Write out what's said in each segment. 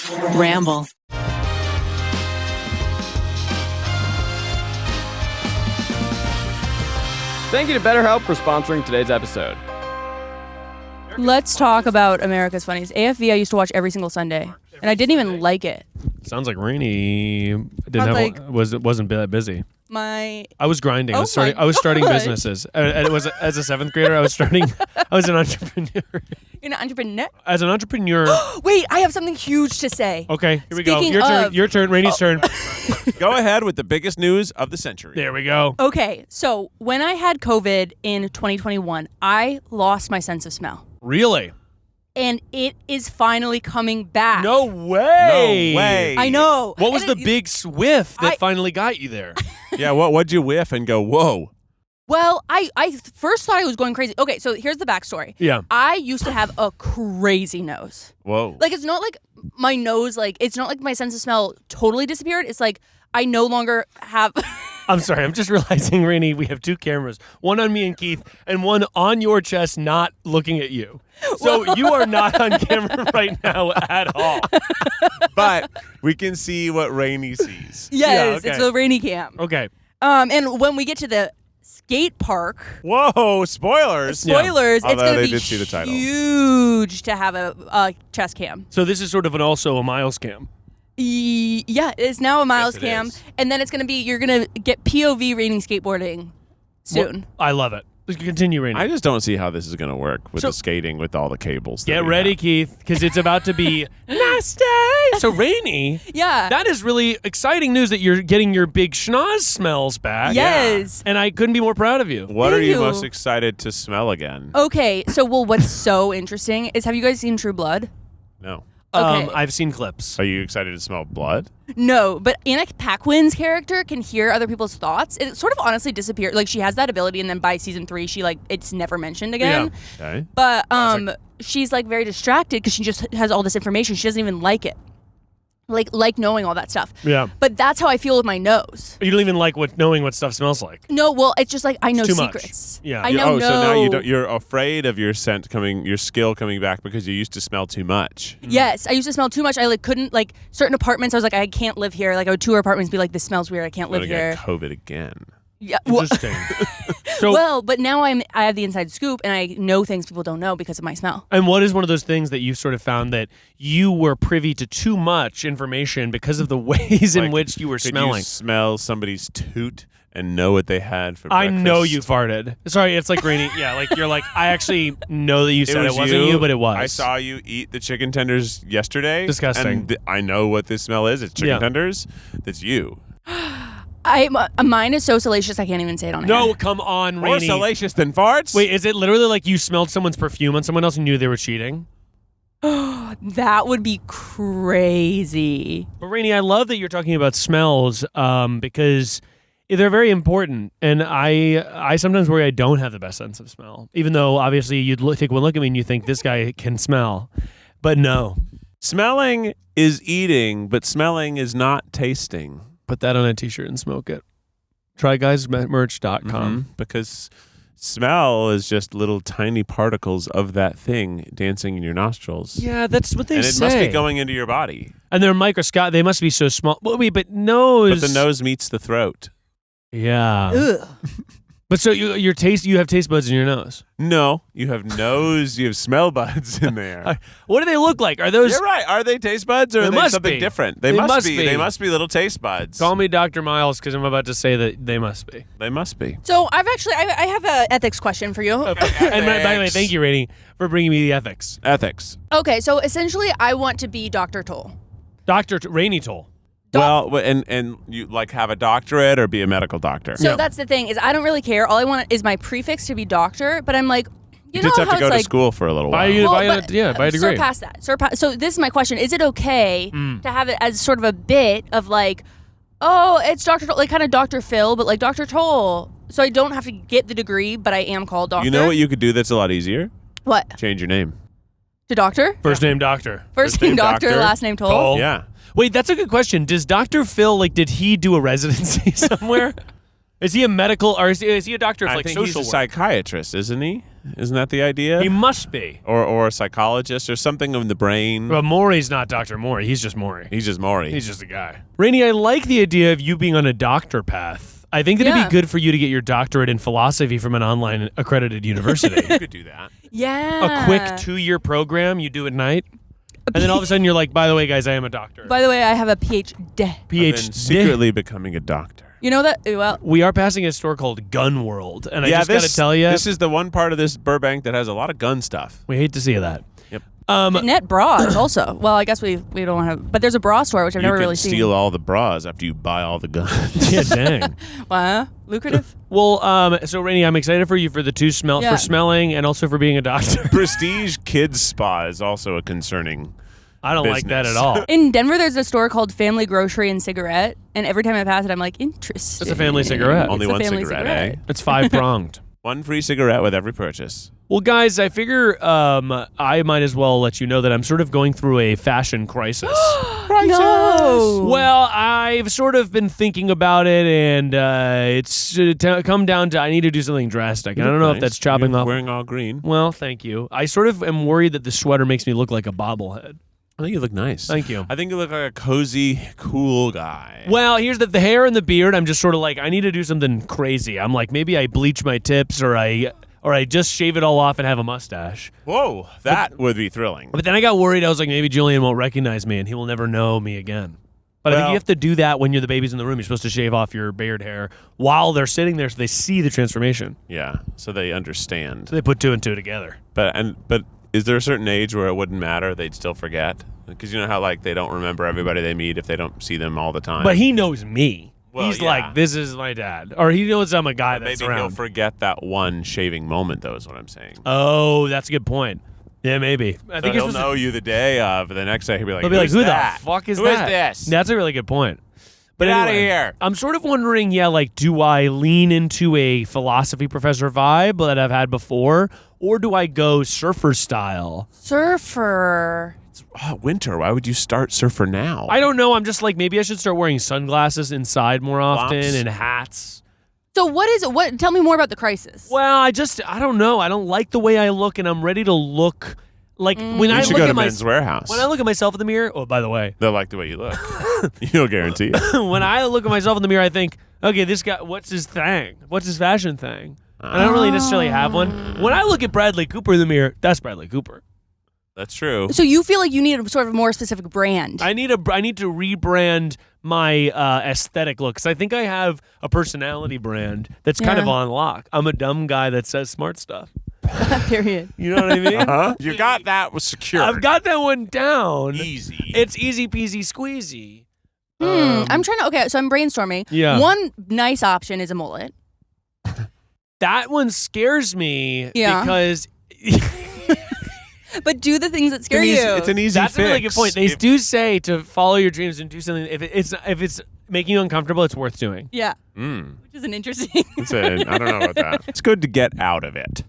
Ramble. Thank you to BetterHelp for sponsoring today's episode. Let's talk about America's Funniest. AFV I used to watch every single Sunday, and I didn't even like it. Sounds like Rainie wasn't that busy. I was grinding. I was starting businesses. And it was as a 7th grader. I was an entrepreneur. You're an entrepreneur? As an entrepreneur. Wait, I have something huge to say. Okay, here we go. Your turn. Rainie's turn. Go ahead with the biggest news of the century. There we go. Okay, so when I had COVID in 2021, I lost my sense of smell. Really? And it is finally coming back. No way. No way. I know. What was the big whiff that finally got you there? Yeah, what'd you whiff and go, whoa? Well, I first thought I was going crazy. Okay, so here's the backstory. Yeah. I used to have a crazy nose. Whoa. Like, it's not like my nose, like, it's not like my sense of smell totally disappeared. It's like I no longer have... I'm sorry, I'm just realizing, Rainie, we have 2 cameras. One on me and Keith, and one on your chest not looking at you. So you are not on camera right now at all. But we can see what Rainie sees. Yes, Yeah, okay. It's a Rainie cam. Okay. And when we get to the skate park... Whoa, spoilers. It's going to be did see the title. huge to have a chest cam. So this is sort of also a Miles cam. Yeah, it's now a Miles Yes, it cam. is. And then it's going to be, you're going to get POV Rainie skateboarding soon. I love it. Let's continue, Rainie. I just don't see how this is going to work with the skating with all the cables. Get ready, Keith, because it's about to be nasty. So, Rainie, Yeah. that is really exciting news that you're getting your big schnoz smells back. Yes. And I couldn't be more proud of you. What are Thank you you. most excited to smell again? Okay, so what's so interesting is, have you guys seen True Blood? No. Okay. I've seen clips. Are you excited to smell blood? No, but Anna Paquin's character can hear other people's thoughts. It sort of honestly disappeared. Like, she has that ability, and then by season 3, she, like, it's never mentioned again. Yeah. Okay. But she's, like, very distracted because she just has all this information. She doesn't even like it. Like knowing all that stuff. Yeah. But that's how I feel with my nose. You don't even like knowing what stuff smells like. No, well, it's just like I know It's too much. secrets. Yeah. I know. So now you're afraid of your your skill coming back because you used to smell too much. Yes, I used to smell too much. I couldn't certain apartments. I was like, I can't live here. Like, I would tour apartments, and be like, this smells weird. I can't live I'm gonna here. get COVID again. Yeah. Interesting. So, Well, but now I have the inside scoop, and I know things people don't know because of my smell. and what is one of those things that you've sort of found that you were privy to too much information because of the ways in Like, which you were Could smelling? you smell somebody's toot and know what they had for I breakfast? know you farted. Sorry, it's like Rainie. Yeah, like you're like, I actually know that you said it wasn't you, but it was. I saw you eat the chicken tenders yesterday. Disgusting. And I know what this smell is. It's chicken Yeah. tenders. That's you. Mine is so salacious I can't even say it on air. No, come on, More Rainie. salacious than farts. Wait, is it literally like you smelled someone's perfume on someone else and knew they were cheating? That would be crazy. But Rainie, I love that you're talking about smells because they're very important. And I sometimes worry I don't have the best sense of smell, even though obviously you'd take one look at me and you think this guy can smell. But no. Smelling is eating, but smelling is not tasting. Put that on a t-shirt and smoke it. TryGuysMerch.com. Because smell is just little tiny particles of that thing dancing in your nostrils. Yeah, that's what they and it say. must be going into your body. And they're microscopic. They must be so small. Wait, but nose. But the nose meets the throat. Yeah. Ugh. But so you have taste buds in your nose. No, you have nose, you have smell buds in there. What do they look like? Are those? You're right. Are they taste buds or They are they must something be. different? They must be. They must be little taste buds. Call me Dr. Miles because I'm about to say that they must be. They must be. So I have an ethics question for you. And by the way, thank you, Rainie, for bringing me the ethics. Ethics. Okay, so essentially I want to be Dr. Toll. Dr. Rainie Toll. Well, and you like have a doctorate or be a medical doctor. So that's the thing is I don't really care. All I want is my prefix to be doctor, but I'm like, You know just have how to go it's to like, school for a little while. buy a degree. Surpass that. So this is my question. Is it okay to have it as sort of a bit of like, oh, it's Dr. Toll, like kind of Dr. Phil, but like Dr. Toll. So I don't have to get the degree, but I am called doctor. You know what you could do that's a lot easier? What? Change your name. To doctor? First name Doctor. First name doctor, last name Toll? Toll. Yeah. Wait, that's a good question. Does Dr. Phil, did he do a residency somewhere? Is he a medical, or is he a doctor of I like think social he's a work? psychiatrist, isn't he? Isn't that the idea? He must be. Or a psychologist or something in the brain. But Maury's not Dr. Maury. He's just Maury. He's just Maury. He's just a guy. Rainie, I like the idea of you being on a doctor path. I think that it'd be good for you to get your doctorate in philosophy from an online accredited university. You could do that. Yeah. A quick 2-year program you do at night. And then all of a sudden you're like, by the way, guys, I am a doctor. By the way, I have a PhD. And then secretly becoming a doctor. You know that? Well, We are passing a store called Gun World, and I just got to tell you, this is the one part of this Burbank that has a lot of gun stuff. we hate to see that. Yep. net bras also. Well, I guess we don't have, but there's a bra store which I've You never can really steal seen. all the bras after you buy all the guns. Yeah, dang. Wow, lucrative. Well, so Rainie, I'm excited for you for the for smelling and also for being a doctor. Prestige Kids Spa is also a concerning. I don't like that at all. In Denver, there's a store called Family Grocery and Cigarette, and every time I pass it, I'm like, interesting. It's a family cigarette. Only It's a one family cigarette, eh? It's 5-pronged. One free cigarette with every purchase. Well, guys, I figure I might as well let you know that I'm sort of going through a fashion crisis. No. Well, I've sort of been thinking about it, and it's come down to I need to do something drastic. I don't know if that's chopping You're off. wearing all green. Well, thank you. I sort of am worried that the sweater makes me look like a bobblehead. I think you look nice. Thank you. I think you look like a cozy, cool guy. Well, here's the hair and the beard. I'm just sort of like, I need to do something crazy. I'm like, maybe I bleach my tips, or I just shave it all off and have a mustache. Whoa, that would be thrilling. But then I got worried. I was like, maybe Julian won't recognize me and he will never know me again. But I think you have to do that when the baby's in the room. You're supposed to shave off your beard hair while they're sitting there so they see the transformation. Yeah, so they understand. So they put 2 and 2 together. But is there a certain age where it wouldn't matter? They'd still forget? Because you know how like they don't remember everybody they meet if they don't see them all the time. But he knows me. Well, He's yeah. like, this is my dad. Or he knows I'm a guy that's maybe around. he'll forget that one shaving moment, though, is what I'm saying. Oh, that's a good point. Yeah, maybe. I So think he'll know you the day of. The next day he'll be like, He'll be like, "Who's who that? the fuck is Who that? is this? That's a really good point. But Get outta anyway, here. I'm sort of wondering, like, do I lean into a philosophy professor vibe that I've had before, or do I go surfer style? Surfer. It's winter. Why would you start surfer now? I don't know. I'm just like, maybe I should start wearing sunglasses inside more often Flops. and hats. So what is it? What? Tell me more about the crisis. Well, I don't know. I don't like the way I look, and I'm ready to look like when I you should look go at to my Men's Warehouse. when I look at myself in the mirror. Oh, by the way, They'll like the way you look. You'll guarantee it. when I look at myself in the mirror, I think, okay, this guy, what's his thing? What's his fashion thing? And I don't really necessarily have one. When I look at Bradley Cooper in the mirror, that's Bradley Cooper. That's true. So you feel like you need a sort of more specific brand. I need to rebrand my aesthetic look, because I think I have a personality brand that's kind of on lock. I'm a dumb guy that says smart stuff. Period. You know what I mean? Huh? You got that was secure. I've got that one down. Easy. It's easy peasy squeezy. I'm trying to. Okay, so I'm brainstorming. Yeah. One nice option is a mullet. That one scares me because But do the things that scare you. It's an easy that's fix. a really good point. They do say to follow your dreams and do something. If it's making you uncomfortable, it's worth doing. Yeah. Which is an interesting. I don't know about that. It's good to get out of it.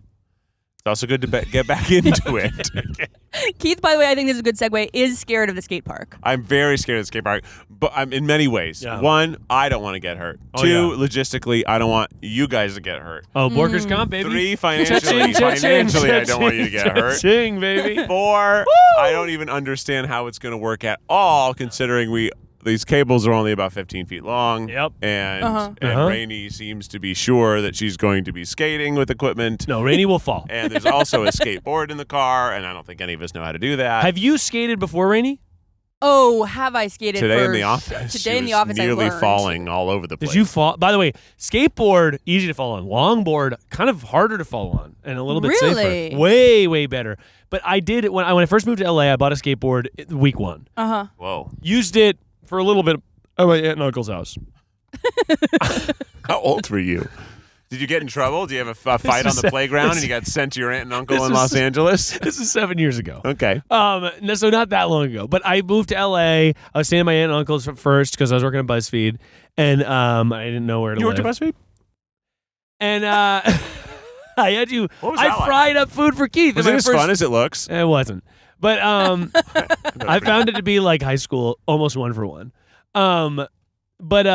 It's also good to get back into it. Keith, by the way, I think this is a good segue, is scared of the skate park. I'm very scared of the skate park, but I'm in many ways. Yeah. One, I don't want to get hurt. Oh, Two, yeah. logistically, I don't want you guys to get hurt. Oh, workers' comp, baby. Three, financially, Cha-ching, I don't want you to get hurt. Cha-ching, baby. Four, I don't even understand how it's going to work at all, considering these cables are only about 15 feet long. Yep. And Rainie seems to be sure that she's going to be skating with equipment. No, Rainie will fall. And there's also a skateboard in the car, and I don't think any of us know how to do that. Have you skated before, Rainie? Oh, have I skated Today for in the office. Today she in the was office, I nearly learned. falling all over the place. Did you fall? By the way, skateboard, easy to fall on. Longboard, kind of harder to fall on and a little bit Really? safer. Way, way better. But I did it when I first moved to LA. I bought a skateboard week 1. Whoa. Used it for a little bit at my aunt and uncle's house. How old were you? Did you get in trouble? Do you have a fight on the playground and you got sent to your aunt and uncle in Los Angeles? This is 7 years ago. Okay. So not that long ago. But I moved to LA. I was staying at my aunt and uncle's first because I was working at BuzzFeed, and I didn't know where to You live. worked at BuzzFeed? And I had to. What was I that like? fried fried up food for Keith. Was it as fun as it looks? It wasn't. But I found it to be like high school, almost 1 for 1. But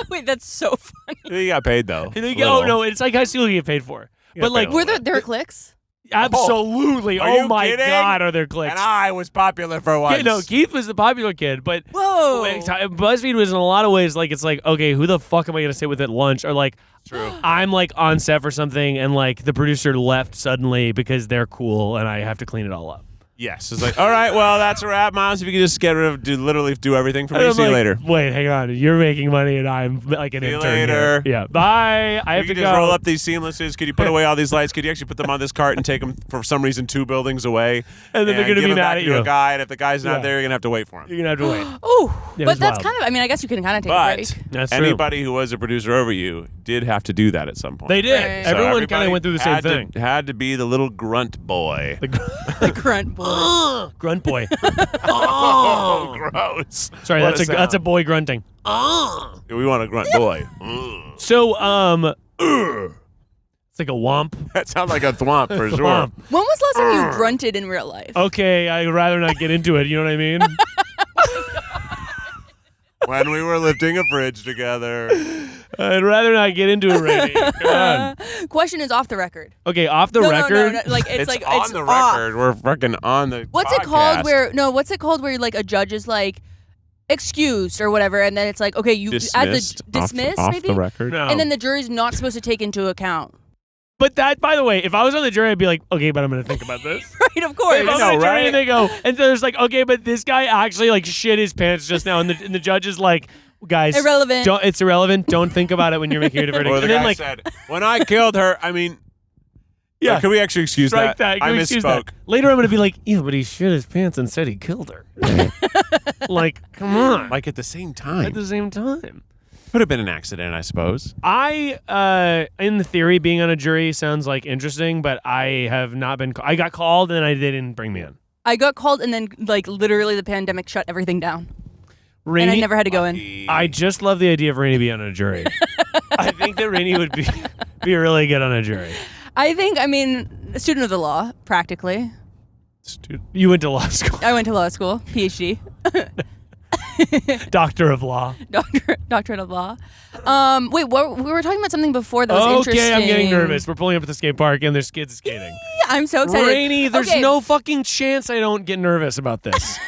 Wait, that's so funny. You got paid though. Oh no, it's like high school you get paid for. But like, Were there clicks? absolutely. Are Oh you my kidding? God, are there clicks? And I was popular for once. Yeah, no, Keith was the popular kid, but Whoa. BuzzFeed was in a lot of ways like it's like, okay, who the fuck am I gonna sit with at lunch? Or like, True. I'm like on set for something and like the producer left suddenly because they're cool and I have to clean it all up. Yes. It's like, all right, well, that's a wrap, Miles. If you could just get rid of, literally do everything for me. And I'm See you like, later. Wait, hang on. You're making money and I'm like an See you intern later. here. Yeah. Bye. I have You to could go. just roll up these seamlesses. Could you put away all these lights? Could you actually put them on this cart and take them for some reason 2 buildings away? And then they're gonna give be them mad back at to you. a guy, and if the guy's not Yeah. there, you're gonna have to wait for him. You're gonna have to wait. Oh, Yeah, but it's that's wild. kind of. I mean, I guess you can kind of take a But break. That's true. anybody who was a producer over you did have to do that at some point. They did. Right. So Everyone everybody kind of went through the same had to- thing. Had to be the little grunt boy. The grunt boy. Grunt boy. Oh, gross. Sorry, What that's a sound. boy grunting. We want a grunt boy. So, it's like a womp. That sounds like a thwomp for sure. Womp. When was the last time you grunted in real life? Okay, I'd rather not get into it. You know what I mean? When we were lifting a fridge together. I'd rather not get into it, Rainie. Come on. Question is off the record. Okay, off the No, record. no, like it's like on it's the off. record. We're fucking on the What's podcast. it called? What's it called? Where like a judge is like excused or whatever, and then it's like okay, you dismissed, dismissed off maybe, the record. No. and then the jury's not supposed to take into account. But that, by the way, if I was on the jury, I'd be like, okay, but I'm going to think about this. Right, of course. If I'm know, on the jury right? and they go, and there's like, okay, but this guy actually like shit his pants just now, and the judge is like, guys, Irrelevant. It's irrelevant. Don't think about it when you're making your verdict. Or the And then guy like, said, when I killed her, I mean, yeah, can we actually excuse strike that? that. I Can we excuse that? misspoke. Later, I'm going to be like, yeah, but he shit his pants and said he killed her. Like, come on. Like at the same At time. the same time. Could have been an accident, I suppose. In the theory, being on a jury sounds like interesting, but I have not been. I got called and they didn't bring me in. I got called, and then like literally the pandemic shut everything down, Rainie, and I never had to go in. I just love the idea of Rainie being on a jury. I think that Rainie would be really good on a jury. I think. I mean, a student of the law, practically. You went to law school, I went to law school, PhD, doctor of law. doctorate of law. Wait, we were talking about something before that was interesting. Okay, I'm getting nervous. We're pulling up at the skate park and there's kids skating. Yeah, I'm so excited. Rainie, there's Okay. no fucking chance I don't get nervous about this.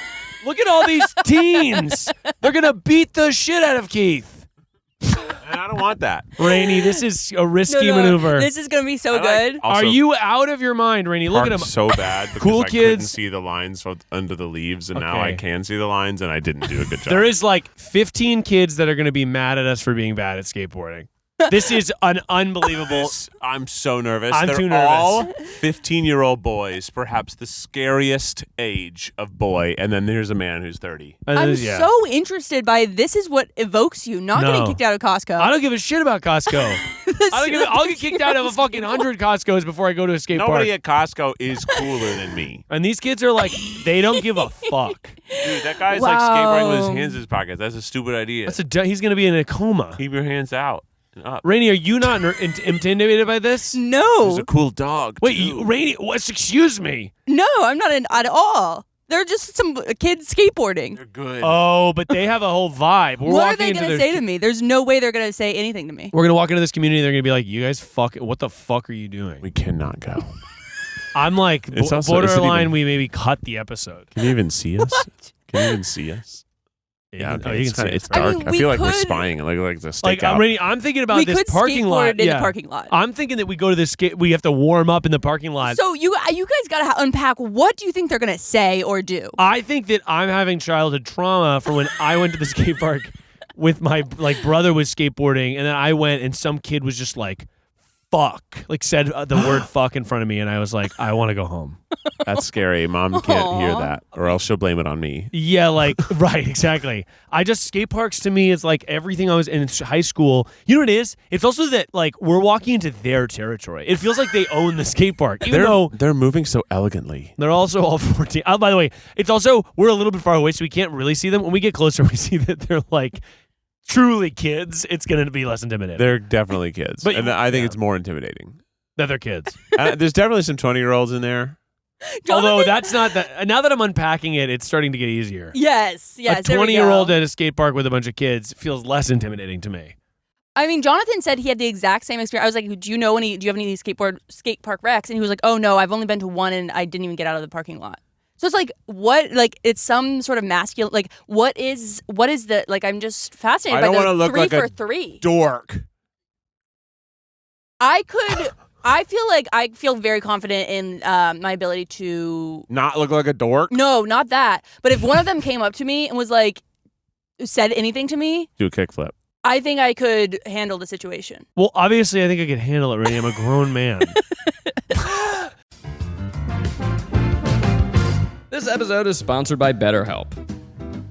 Look at all these teens. They're gonna beat the shit out of Keith. And I don't want that. Rainie, this is a risky No, maneuver. This is gonna be so I like- good. also Are you out of your mind, Rainie? Look at him. parked so bad because Cool I couldn't kids. see the lines under the leaves, and now I Okay. can see the lines, and I didn't do a good job. There is like 15 kids that are going to be mad at us for being bad at skateboarding. This is an unbelievable. I'm so nervous. I'm They're too nervous. all 15-year-old boys, perhaps the scariest age of boy, and then there's a man who's 30. I'm Yeah. so interested by this is what evokes you, not No. getting kicked out of Costco. I don't give a shit about Costco. I'll get kicked out of a fucking 100 Costco's before I go to a skate Nobody park. at Costco is cooler than me. And these kids are like, they don't give a fuck. Dude, that guy's like skateboarding with his Wow. hands in his pockets. That's a stupid idea. He's going to be in a coma. Keep your hands out and up. Rainey, are you not intimidated by this? There's No, a cool dog. Wait, too. Rainey, excuse me. no, I'm not at all. They're just some kids skateboarding. They're good. Oh, but they have a whole vibe. We're What are walking they into gonna their- say to me? There's no way they're gonna say anything to me. We're going to walk into this community. They're going to be like, you guys what the fuck are you doing? We cannot go. I'm like, It's also- borderline, even- we maybe cut the episode. Can you even see us? Can you even see us? Yeah, okay. oh, you it's can see kinda- it. it's I dark. mean, I we feel like we're could- spying. Like the Like, stakeout. I'm thinking about We this could parking skateboard lot. in the Yeah. parking lot. I'm thinking that we go to this we have to warm up in the parking lot. So you guys gotta unpack. What do you think they're gonna say or do? I think that I'm having childhood trauma from when I went to the skate park with my brother was skateboarding, and then I went and some kid was just like, fuck, like said the word fuck in front of me, and I was like, I want to go home. That's scary. Mom can't hear Aw. that, or else she'll blame it on me. Yeah, like, right, exactly. Skate parks to me is like everything I was in high school. You know what it is? It's also that, like, we're walking into their territory. It feels like they own the skate park, even though They're moving so elegantly. they're also all 14. Oh, by the way, it's also, we're a little bit far away, so we can't really see them. When we get closer, we see that they're, like, truly kids. It's going to be less intimidating. They're definitely kids, But- and I think yeah. it's more intimidating. That they're kids. There's definitely some 20-year-olds in there. Although that's not that. Now that I'm unpacking it, it's starting to get easier. Yes, A there we 20-year-old go. at a skate park with a bunch of kids feels less intimidating to me. I mean, Jonathan said he had the exact same experience. I was like, do you have any of these skate park wrecks? And he was like, oh no, I've only been to one and I didn't even get out of the parking lot. So it's like, what, like, it's some sort of masculine, like, what is the, like, I'm just fascinated by the look 3 like for a 3. dork. I feel very confident in my ability to Not look like a dork? No, not that. But if one of them came up to me and was like, said anything to me, Do a kickflip. I think I could handle the situation. Well, obviously, I think I could handle it, Rainie. I'm a grown man. This episode is sponsored by BetterHelp.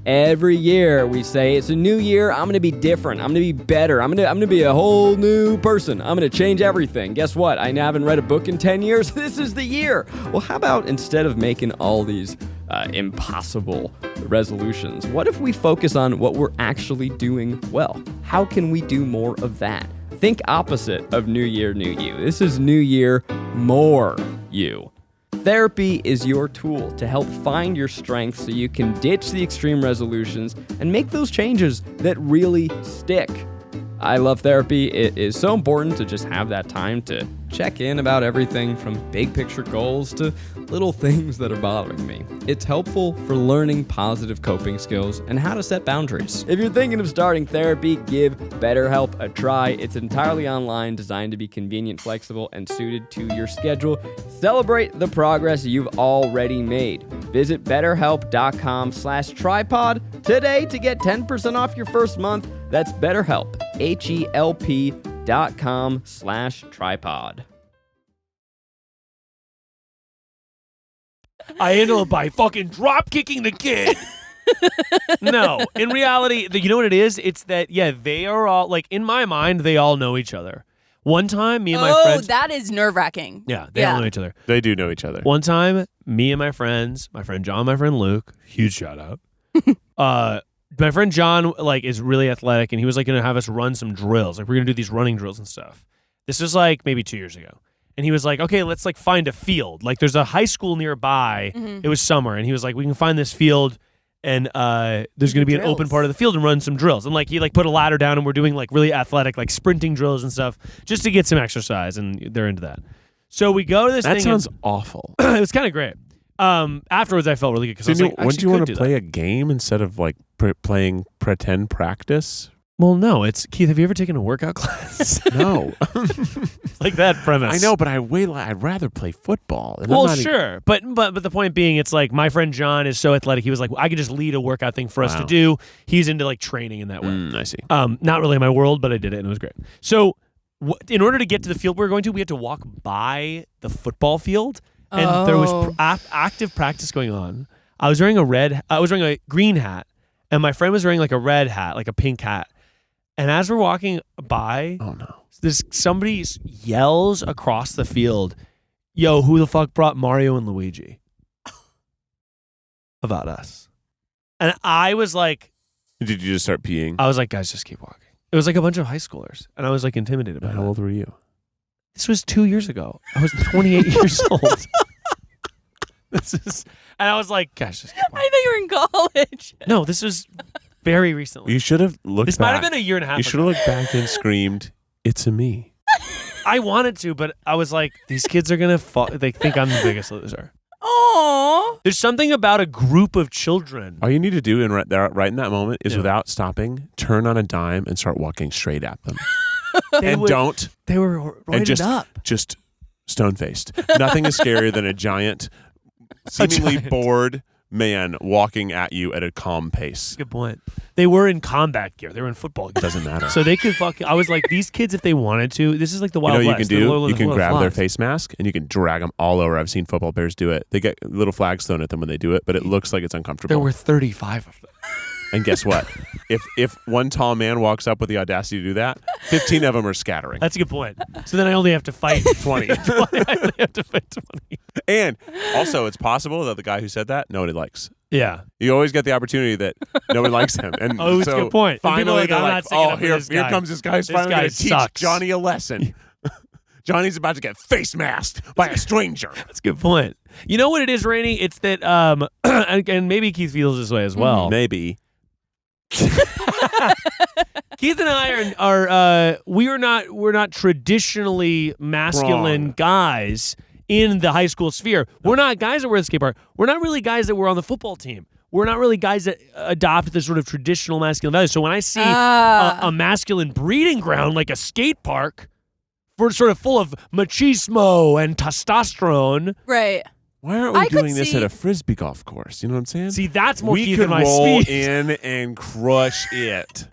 Every year we say, it's a new year, I'm going to be different, I'm going to be better, I'm going to be a whole new person, I'm going to change everything. Guess what? I haven't read a book in 10 years. This is the year. Well, how about instead of making all these impossible resolutions, what if we focus on what we're actually doing well? How can we do more of that? Think opposite of New Year, New You. This is New Year, more you. Therapy is your tool to help find your strengths so you can ditch the extreme resolutions and make those changes that really stick. I love therapy. It is so important to just have that time to check in about everything from big picture goals to little things that are bothering me. It's helpful for learning positive coping skills and how to set boundaries. If you're thinking of starting therapy, give BetterHelp a try. It's entirely online, designed to be convenient, flexible, and suited to your schedule. Celebrate the progress you've already made. Visit BetterHelp.com/tripod today to get 10% off your first month. That's BetterHelp, HELP.com/tripod. I handle it by fucking drop kicking the kid. No, in reality, you know what it is? It's that, yeah, they are all, like, in my mind, they all know each other. One time, me and my friends. Oh, that is nerve-wracking. Yeah, they all know each other. They do know each other. One time, me and my friends, my friend John, my friend Luke, huge shout out. My friend John, like, is really athletic, and he was, like, going to have us run some drills. Like, we're going to do these running drills and stuff. This was, like, maybe 2 years ago. And he was like, okay, let's, like, find a field. Like, there's a high school nearby. Mm-hmm. It was summer. And he was like, we can find this field, and there's going to be an open part of the field and run some drills. And, like, he, like, put a ladder down, and we're doing, like, really athletic, like, sprinting drills and stuff just to get some exercise, and they're into that. So we go to this thing. That sounds awful. It was kind of great. Afterwards, I felt really good because I was like, wouldn't you want to play a game instead of like playing pretend practice? Well, no. It's Keith. Have you ever taken a workout class? No. It's like that premise. I know, but I'd rather play football. Well, sure, but the point being, it's like my friend John is so athletic. He was like, I could just lead a workout thing for us to do. He's into like training in that way. I see. Not really my world, but I did it and it was great. So, in order to get to the field we were going to, we had to walk by the football field. And there was active practice going on. I was wearing a green hat, and my friend was wearing like a red hat, like a pink hat. And as we're walking by, somebody yells across the field, "Yo, who the fuck brought Mario and Luigi?" About us. And I was like, did you just start peeing? I was like, guys, just keep walking. It was like a bunch of high schoolers, and I was like intimidated by it. How old were you? This was 2 years ago. I was 28 years old. And I was like, gosh, just keep walking. I thought you were in college. No, this was very recently. You should have looked This back. might have been a year and a half You ago. should have looked back and screamed, "It's a me." I wanted to, but I was like, these kids are going to they think I'm the biggest loser. Aww. There's something about a group of children. All you need to do right in that moment is without stopping, turn on a dime and start walking straight at them. They were roided up. Just stone-faced. Nothing is scarier than a giant, seemingly bored man walking at you at a calm pace. Good point. They were in combat gear. They were in football gear. Doesn't matter. So they could I was like, these kids, if they wanted to, this is like the Wild You know what West. you can do? You can grab their face. face mask and you can drag them all over. I've seen football players do it. They get little flags thrown at them when they do it, but it looks like it's uncomfortable. There were 35 of them. And guess what? If one tall man walks up with the audacity to do that, 15 of them are scattering. That's a good point. So then I only have to fight 20. I only have to fight 20. And also, it's possible that the guy who said that, nobody likes. Yeah. You always get the opportunity that nobody likes him. And Oh, that's a good point. And people are Finally, like, I'm not sticking up for this here guy. comes this guy who's This finally guy going to teach sucks. Johnny a lesson. Johnny's about to get face masked by a stranger. That's a good point. You know what it is, Rainie? It's that, and maybe Keith feels this way as well. Maybe. Keith and I are we're not traditionally masculine Wrong. guys in the high school sphere. We're not guys that wear the skate park. We're not really guys that were on the football team. We're not really guys that adopt the sort of traditional masculine values. So when I see a masculine breeding ground like a skate park, for sort of full of machismo and testosterone, Right. Why aren't we I could doing this see- at a frisbee golf course? You know what I'm saying? see that's more we Keith could and my roll speed. in and crush it.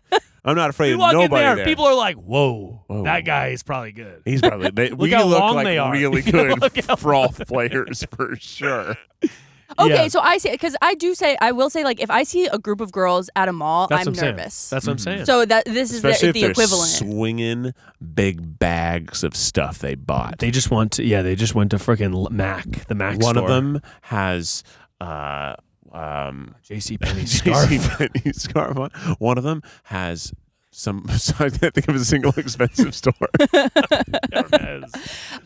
I'm not afraid You of walk nobody in there, there. people are like, "Whoa, Whoa. that guy is probably good." He's probably. We how look long like they are. really good Look how froth players for sure. Okay, Yeah. so I say, because I will say, like, if I see a group of girls at a mall, That's I'm what I'm saying. nervous. That's what I'm saying. So this is Especially the if they're equivalent. swinging big bags of stuff they bought. they just went to freaking Mac, the Mac One store. of them has JC Penney scarf. JCPenney scarf on. One of them has some. I can't think of a single expensive store. Okay.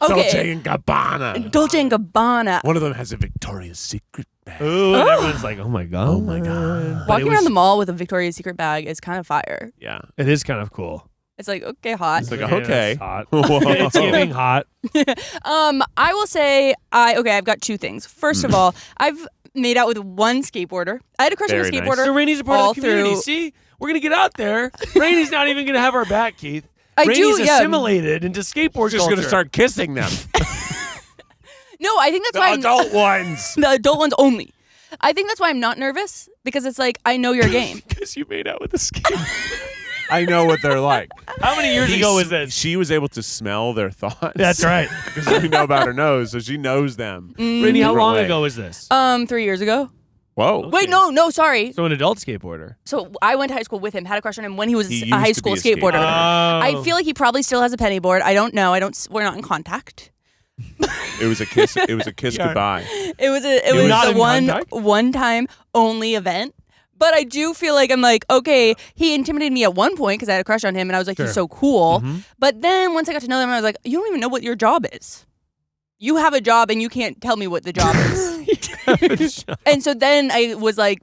Dolce and Gabbana. Dolce and Gabbana. One of them has a Victoria's Secret bag. Ooh, and everyone's like, "Oh my god, Oh my God. But Walking it around was- the mall with a Victoria's Secret bag is kind of fire. Yeah. It is kind of cool. It's like, okay, hot. It's like, Yeah, okay. it's hot. Whoa. It's giving hot. I will say, I've got two things. First of all, I've made out with one skateboarder. I had a crush on a Very nice. skateboarder. So Rainie's a part all of the community. through- See, we're gonna get out there. Rainie's not even gonna have our back, Keith. I do, Rainie's yeah. assimilated into skateboard Just culture. gonna start kissing them. No, I think that's The why I'm adult ones. the adult ones only. I think that's why I'm not nervous, because it's like, I know your game. Because you made out with a skate. I know what they're like. How many years ago was this? She was able to smell their thoughts. That's right. Because we know about her nose, so she knows them. Rainie, how Different long way. ago was this? 3 years ago. Whoa. Wait, no, sorry. So an adult skateboarder. So I went to high school with him, had a crush on him when he was He a used high to school be a skateboarder. skateboarder. I feel like he probably still has a penny board. I don't know. We're not in contact. It was a kiss. It was a kiss Yeah. goodbye. It was not a in contact? one time only event. But I do feel like I'm like, okay, he intimidated me at one point because I had a crush on him and I was like, Sure. he's so cool. Mm-hmm. But then once I got to know him, I was like, you don't even know what your job is. You have a job and you can't tell me what the job is. And so then I was like,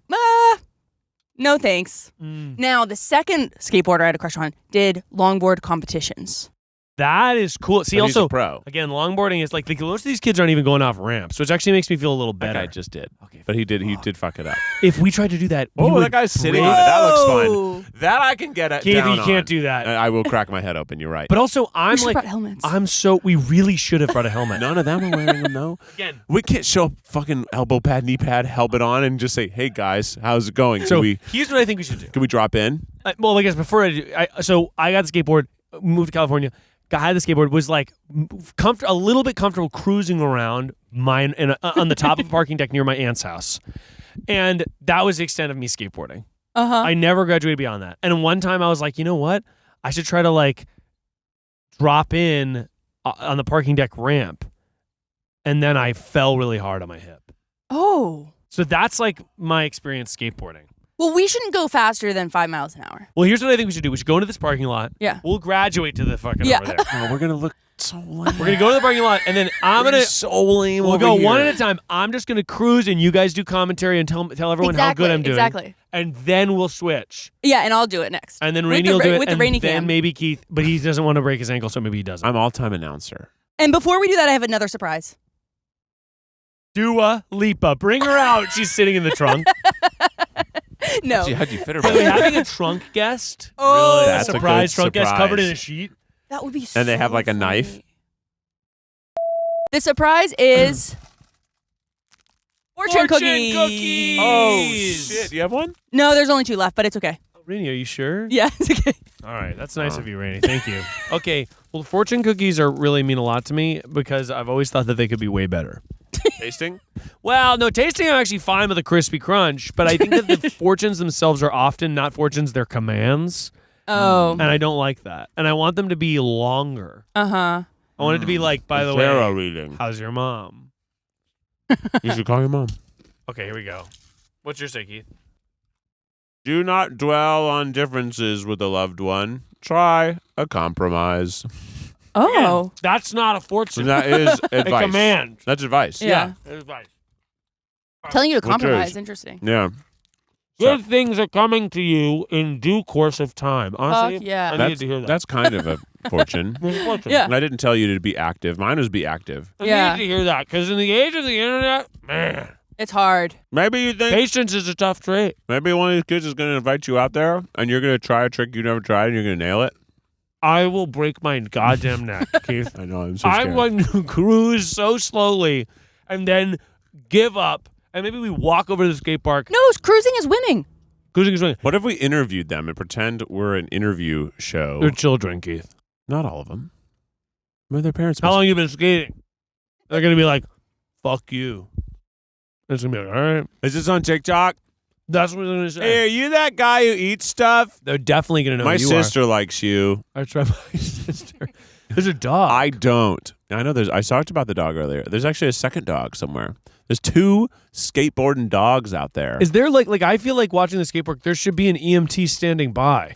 no thanks. Now, the second skateboarder I had a crush on did longboard competitions. That is cool. See, But he's a also, pro. again, longboarding is like most of these kids aren't even going off ramps, which actually makes me feel a little That better. guy just did. Okay. But he did fuck it up. If we tried to do that, we Oh, would that guy's sitting break- on it. That looks Whoa. fun. That I can get it Keith, down you can't on. do that. I will crack my head open. You're right. But also, I'm We should like, have brought helmets. we really should have brought a helmet. None of them are wearing them though. Again, We can't show up fucking elbow pad, knee pad, helmet on, and just say, "Hey guys, how's it going? so Can here's what I think we should do. we drop in?" Well, I guess before I do, I got the skateboard, moved to California, had the skateboard, was like a little bit comfortable cruising around mine on the top of a parking deck near my aunt's house. And that was the extent of me skateboarding. I never graduated beyond that. And one time I was like, you know what? I should try to like drop in on the parking deck ramp. And then I fell really hard on my hip. Oh. So that's like my experience skateboarding. Well, we shouldn't go faster than 5 miles an hour. Well, here's what I think we should do. We should go into this parking lot. Yeah. We'll graduate to the fucking Yeah. over there. Oh, we're gonna look so lame. We're gonna go to the parking lot, and then I'm gonna. so lame. We'll over go here. one at a time. I'm just gonna cruise, and you guys do commentary and tell everyone how good I'm doing. Exactly. And then we'll switch, Yeah, and I'll do it next. and then With Rainie the will do it, with the and Rainie then cam. maybe Keith, but he doesn't want to break his ankle, so maybe he doesn't. I'm all-time announcer. And before we do that, I have another surprise. Dua Lipa, bring her out. She's sitting in the trunk. No. How'd you fit her? By the way, having a trunk guest, Oh. really, That's a a surprise good trunk guest surprise. covered in a sheet. That would be so And they have like a funny. knife. The surprise is fortune cookies. cookies. Oh shit! You have one? No, there's only 2 left, but it's okay. Rainie, are you sure? Yeah, it's okay. All right, that's nice of you, Rainie. Thank you. Okay, well, fortune cookies really mean a lot to me because I've always thought that they could be way better. Tasting? Well, no, tasting I'm actually fine with a crispy crunch, but I think that the fortunes themselves are often not fortunes, they're commands, Oh. and I don't like that. And I want them to be longer. Uh-huh. I want it to be like, by the Tarot way, reading. how's your mom? You should call your mom. Okay, here we go. What's your say, Keith? Do not dwell on differences with a loved one. Try a compromise. Oh. Again, that's not a fortune. That is a advice. command. That's advice. Yeah. Advice. Telling you to Which compromise. is- Interesting. Yeah. Good things are coming to you in due course of time. Honestly, Fuck yeah. I needed to hear that. That's kind of a fortune. Yeah. And I didn't tell you to be active. Mine was be active. I Yeah. needed to hear that because in the age of the internet, man, It's hard. Maybe you think patience is a tough trait. maybe one of these kids is going to invite you out there and you're going to try a trick you never tried and you're going to nail it. I will break my goddamn neck, Keith. I know. I'm so scared. I'm going to cruise so slowly and then give up. And maybe we walk over to the skate park. No, cruising is winning. Cruising is winning. What if we interviewed them and pretend we're an interview show? They're children, Keith. Not all of them. Maybe their parents. How long you been skating? They're going to be like, fuck you. It's going to be like, all right. Is this on TikTok? That's what they're going to say. Hey, are you that guy who eats stuff? They're definitely going to know My who you sister likes you. are. I try my sister. There's a dog. I don't. I know I talked about the dog earlier. There's actually a second dog somewhere. There's 2 skateboarding dogs out there. Is there like I feel like watching the skateboard, there should be an EMT standing by.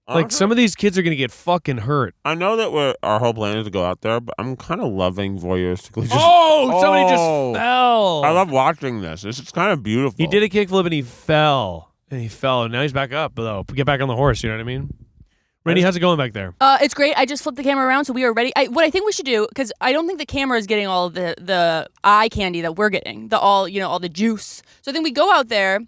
Like some of these kids are going to get fucking hurt. I know that our whole plan is to go out there, but I'm kind of loving voyeuristically. Somebody Oh. just fell. I love watching this. It's kind of beautiful. He did a kickflip and he fell. And now he's back up, though. Get back on the horse, you know what I mean? Rainie, how's it going back there? It's great. I just flipped the camera around, so we are ready. What I think we should do, because I don't think the camera is getting all of the eye candy that we're getting, all the juice. So I think we go out there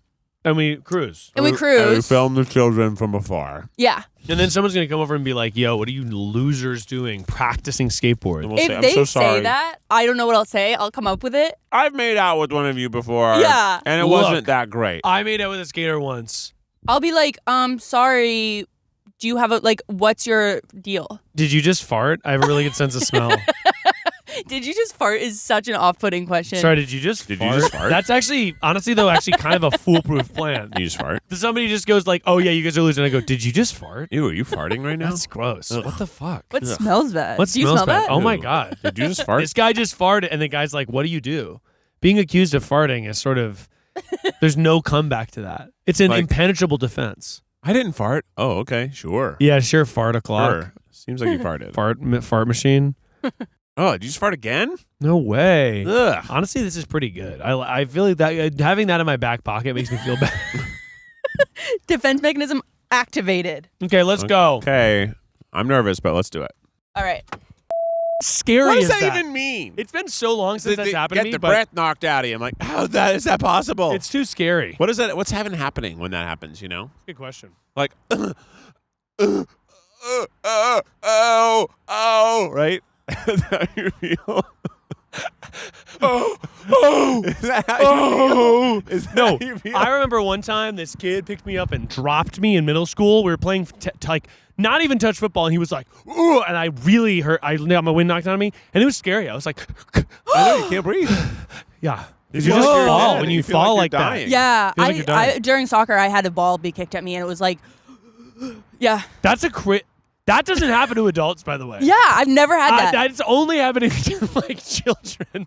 And we cruise. and we And we cruise. film the children from afar. Yeah. And then someone's going to come over and be like, yo, what are you losers doing? Practicing skateboard. And we'll If say, I'm they so sorry. say that, I don't know what I'll say. I'll come up with it. I've made out with one of you before. Yeah. And it Look. wasn't that great. I made out with a skater once. I'll be like, sorry. Do you have what's your deal? Did you just fart? I have a really good sense of smell. Did you just fart is such an off-putting question. Sorry, did you just Did you fart? just fart? That's actually, honestly, though, kind of a foolproof plan. You just fart? Somebody just goes like, oh, yeah, you guys are losing. I go, did you just fart? Ew, are you farting right now? That's gross. What the fuck? What smells bad? What Do you smells smell bad? that? Oh, my Ew. God. Did you just fart? This guy just farted, and the guy's like, what do you do? Being accused of farting is sort of, there's no comeback to that. It's an Like- impenetrable defense. I didn't fart. Oh, okay, sure. Yeah, sure, fart o'clock. Sure. Seems like you farted. Fart machine? Oh, did you just fart again? No way. Ugh. Honestly, this is pretty good. I feel like that having that in my back pocket makes me feel bad. Defense mechanism activated. Okay, let's go. Okay. I'm nervous, but let's do it. All right. Scary What is does that even mean? It's been so long since that's happened Get to me, the but breath knocked out of you. I'm like, how is that possible? it's too scary. What is that? What's happening when that happens, you know? Good question. Like, oh, right? Is that how you feel? Is that how you feel? Is that No, how you feel? I remember one time this kid picked me up and dropped me in middle school. We were playing not even touch football, and he was like, "Ooh!" And I really hurt. I got my wind knocked out of me, and it was scary. I was like, I know you can't breathe. "Yeah." You You feel just like you're fall dead. when You you feel fall like like you're that. dying. Yeah. Feels like you're dying. During soccer, I had a ball be kicked at me, and it was like, yeah. That's a crit. That doesn't happen to adults, by the way. Yeah, I've never had that. That's only happening to like children.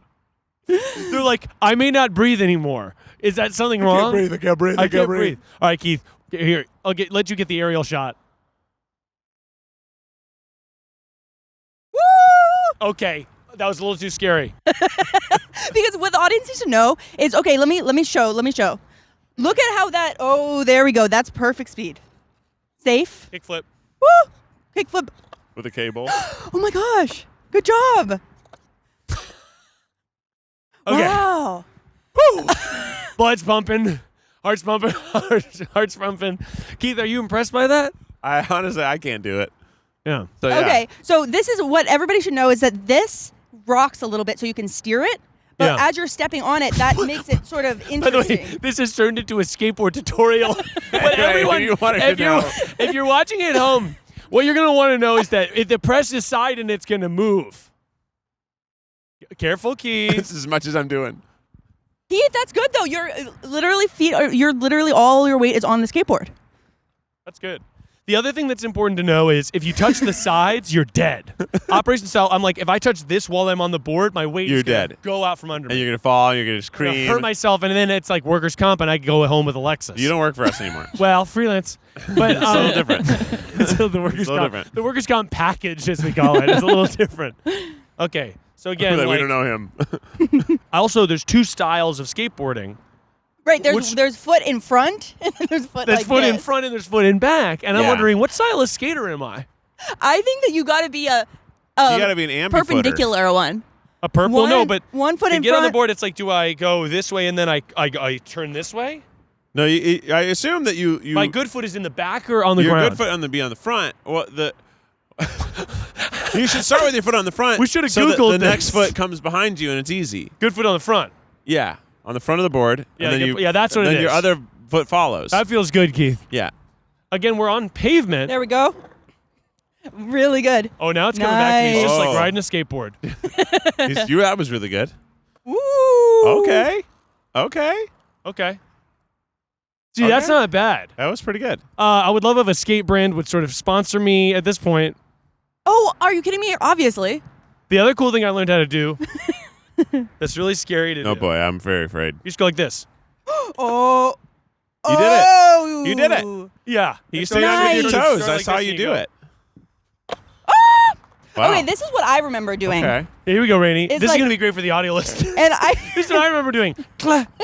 They're like, I may not breathe anymore. Is that something wrong? I can't breathe. I can't breathe. All right, Keith. Here, let you get the aerial shot. Woo! Okay, that was a little too scary. Because what the audience needs to know is, okay, let me show. Look at how that, oh, there we go. That's perfect speed. Safe. Kickflip. Woo! Kickflip. With a cable. Oh my gosh. Good job. Okay. Wow. Blood's pumping. Heart's pumping. Heart's pumping. Keith, are you impressed by that? I honestly, I can't do it. Yeah. So, yeah. Okay, so this is what everybody should know is that this rocks a little bit so you can steer it. But Yeah. as you're stepping on it, that makes it sort of By the way, interesting. this has turned into a skateboard tutorial. But everyone, you wanted to know. if you're watching it at home, what you're going to want to know is that if the press is side and it's going to move. Careful, Keith. This is as much as I'm doing. Keith, that's good though. You're literally all your weight is on the skateboard. That's good. The other thing that's important to know is if you touch the sides, you're dead. Operation style, I'm like, if I touch this while I'm on the board, my weight You're is gonna dead. go out from under And me. you're going to fall, and you're going to I'm gonna scream. hurt myself, and then it's like workers' comp, and I go home with Alexis. You don't work for us anymore. Well, freelance. But It's a little different. it's still the workers' a little comp. different. The workers' comp package, as we call it, is a little different. Okay, so again, we like, don't know him. also there's two styles of skateboarding. Right, there's foot in front, and then there's foot There's like foot this. in front and there's foot in back. And I'm Yeah. wondering, what style of skater am I? I think that you got to be a You got to be an ambifooter. perpendicular one. A purple? No, but one foot to in get front. on the board, it's like, do I go this way and then I turn this way? No, I assume that you My good foot is in the back or on the your ground? good foot be on the front. Well, you should start with your foot on the front. We should have so that Googled the this. next foot comes behind you and it's easy. Good foot on the front. Yeah, on the front of the board. Yeah, and then yeah, that's what it then is. your other foot follows. That feels good, Keith. Yeah. Again, we're on pavement. There we go. Really good. Oh, now it's coming back to me. It's just like Oh. riding a skateboard. That was really good. Woo. Okay. Okay. See, that's Okay. not bad. That was pretty good. I would love if a skate brand would sort of sponsor me at this point. Oh, are you kidding me? Obviously. The other cool thing I learned how to do that's really scary to do. Oh boy, I'm very afraid. You just go like this. Oh. You did it. You did it. Yeah. You Start stayed on with your Nice. toes. start I like saw this you and do go. it. Oh, Wow. okay, this is what I remember doing. Okay. Here we go, Rainie. It's This is like- going to be great for the audio listeners. And I This is what I remember doing.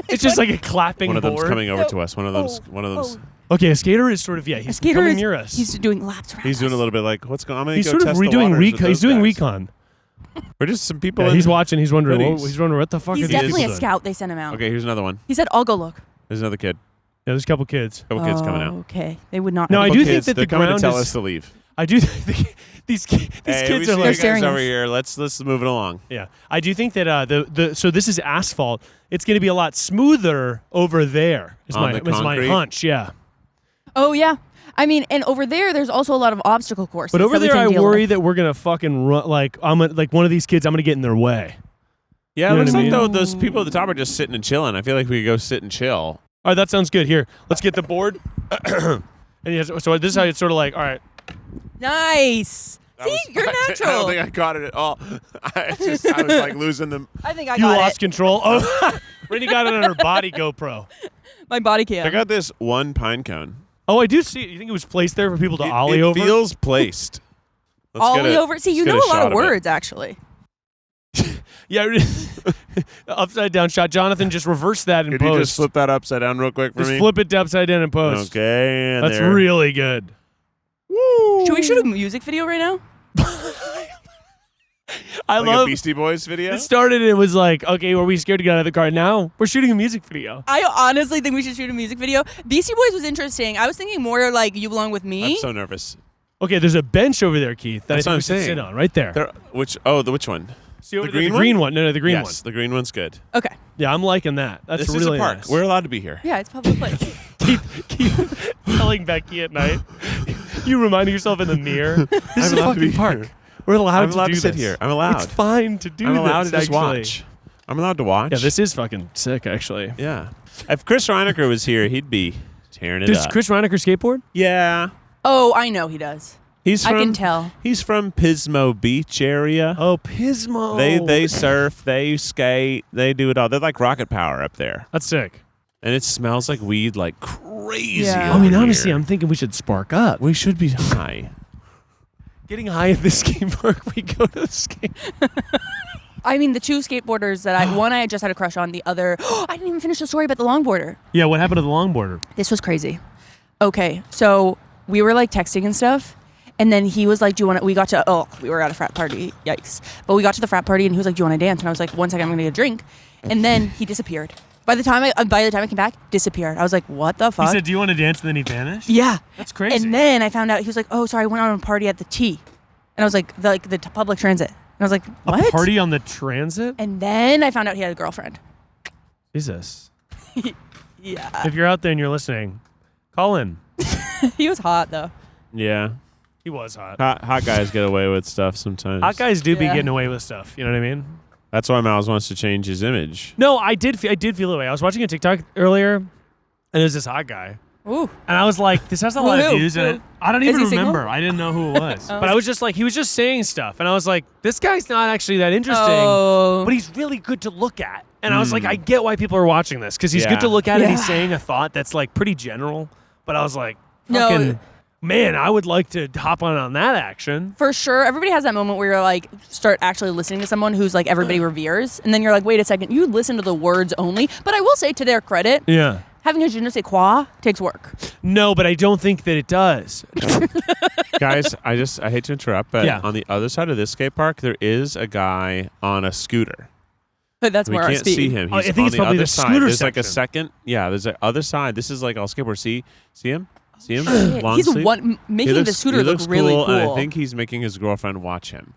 It's just like a clapping One of them's board. coming over to us. One of them's. Okay, a skater is sort of, yeah, a he's skater coming is near us. he's doing laps around. He's doing a us. little bit like, what's going on? I'm gonna He's go sort of test the redoing waters with recon. He's those doing guys. recon. We're just some people. Yeah, in he's watching. He's wondering. hoodies. He's wondering what the fuck He's are these definitely people a doing? scout. They sent him out. Okay, here's another one. He said, "I'll go look." There's another kid. Yeah, there's a couple kids. Couple kids coming out. Okay, they would not. No, I have do a- think Kids, that they're the coming ground to tell is- us to leave. I do think these kids Hey, we are see like. you guys staring over us. here. Let's move it along. Yeah, I do think that so this is asphalt. It's going to be a lot smoother over there. Is On my the is my concrete? hunch? Yeah, Oh yeah, I mean, and over there's also a lot of obstacle courses. but over that we there can I deal worry with. that we're gonna fucking run. Like like one of these kids, I'm gonna get in their way. Yeah, You it know looks what I like mean? though those people at the top are just sitting and chilling. I feel like we could go sit and chill. All right, that sounds good. Here, let's get the board. And so this is how it's sort of like. All right, Nice. See, you're I natural. don't think I caught it at all. I was like losing them. I think I you got lost it. control. Oh, Rainie got it on her body GoPro. My body cam. I got this one pine cone. Oh, I do see it. You think it was placed there for people to ollie it over? feels placed. Let's get Ollie a- over. See, you let's know get a lot shot of it. words, actually. Yeah, upside down shot. Jonathan, just reverse that in Could post. you just flip that upside down real quick for Just me? flip it to upside down in post. Okay, and That's there. really good. Should we shoot a music video right now? I Like a love. Beastie Boys video. It started and it was like, okay, were we scared to get out of the car? Now we're shooting a music video. I honestly think we should shoot a music video. Beastie Boys was interesting. I was thinking more like You Belong With Me. I'm so nervous. Okay, there's a bench over there, Keith. That That's I what think we I'm should sit saying. on right there. Which one? See over the there, green the green one? one. No, the green Yes, the green one's good. Okay. Yeah, I'm liking that. That's This really is a park. nice. We're allowed to be here. Yeah, it's public place. Keith telling Becky at night. You reminding yourself in the mirror. This is a allowed to be fucking park. here. We're allowed I'm to allowed do to sit this. here. I'm allowed. It's fine to do I'm allowed this, to just actually. watch. I'm allowed to watch. Yeah, this is fucking sick, actually. Yeah. If Chris Reinecker was here, he'd be tearing it Does up. Chris Reinecker skateboard? Yeah. Oh, I know he does. He's I from. can tell. He's from Pismo Beach area. Oh, Pismo. They surf, they skate, they do it all. They're like rocket power up there, That's sick. and it smells like weed like crazy. Yeah. over I mean, honestly, here. I'm thinking we should spark up. we should be high. Getting high at the skate park, we go to the skate. I mean, the two skateboarders that one I just had a crush on. The other, I didn't even finish the story about the longboarder. Yeah, what happened to the longboarder? This was crazy. Okay, so we were like texting and stuff. And then he was like, do you want to, we were at a frat party. Yikes. But we got to the frat party and he was like, do you want to dance? And I was like, 1 second, I'm going to get a drink. And then he disappeared. By the time I came back, disappeared. I was like, what the fuck? He said, do you want to dance? And then he vanished? Yeah. That's crazy. And then I found out, he was like, oh, sorry, I went on a party at the T. And I was like, the public transit. And I was like, what? A party on the transit? And then I found out he had a girlfriend. Jesus. Yeah. If you're out there and you're listening, call in. He was hot, though. Yeah, He was hot. hot guys get away with stuff sometimes. Hot guys do be Yeah. getting away with stuff. You know what I mean? That's why Miles wants to change his image. No, I did feel the way. I was watching a TikTok earlier, and there's this hot guy. Ooh. And I was like, this has a lot of Who? views in it. Who? I don't Is even he single? remember. I didn't know who it was. Oh. But I was just like, he was just saying stuff. And I was like, this guy's not actually that interesting, Oh. but he's really good to look at. And I was like, I get why people are watching this because he's Yeah. good to look at and he's Yeah. saying a thought that's like pretty general. But I was like, No. fucking, Man, I would like to hop on that action. For sure. Everybody has that moment where you're like, start actually listening to someone who's like everybody reveres. And then you're like, wait a second, you listen to the words only. But I will say, to their credit, Yeah. having a je ne sais quoi takes work. No, but I don't think that it does. Guys, I hate to interrupt, but Yeah. on the other side of this skate park, there is a guy on a scooter. But that's We more our can't speed. see him. Oh, I He's think on it's the probably other the side. scooter There's like a section. second. Yeah, there's the other side. This is like all skateboard. See him? See him? Shit. Long He's sleeve? making the scooter he look looks really cool. And I think he's making his girlfriend watch him.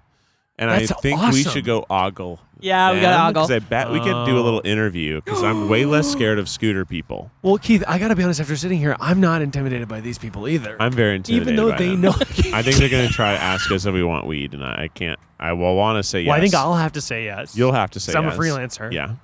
And That's I think we awesome. should go ogle. Yeah, we gotta ogle. Because I bet we could do a little interview because I'm way less scared of scooter people. Well, Keith, I got to be honest, after sitting here, I'm not intimidated by these people either. I'm very intimidated Even though by they them. know. I think they're going to try to ask us if we want weed, and I can't. I will want to say yes. Well, I think I'll have to say yes. You'll have to say 'Cause I'm yes. a freelancer. Yeah.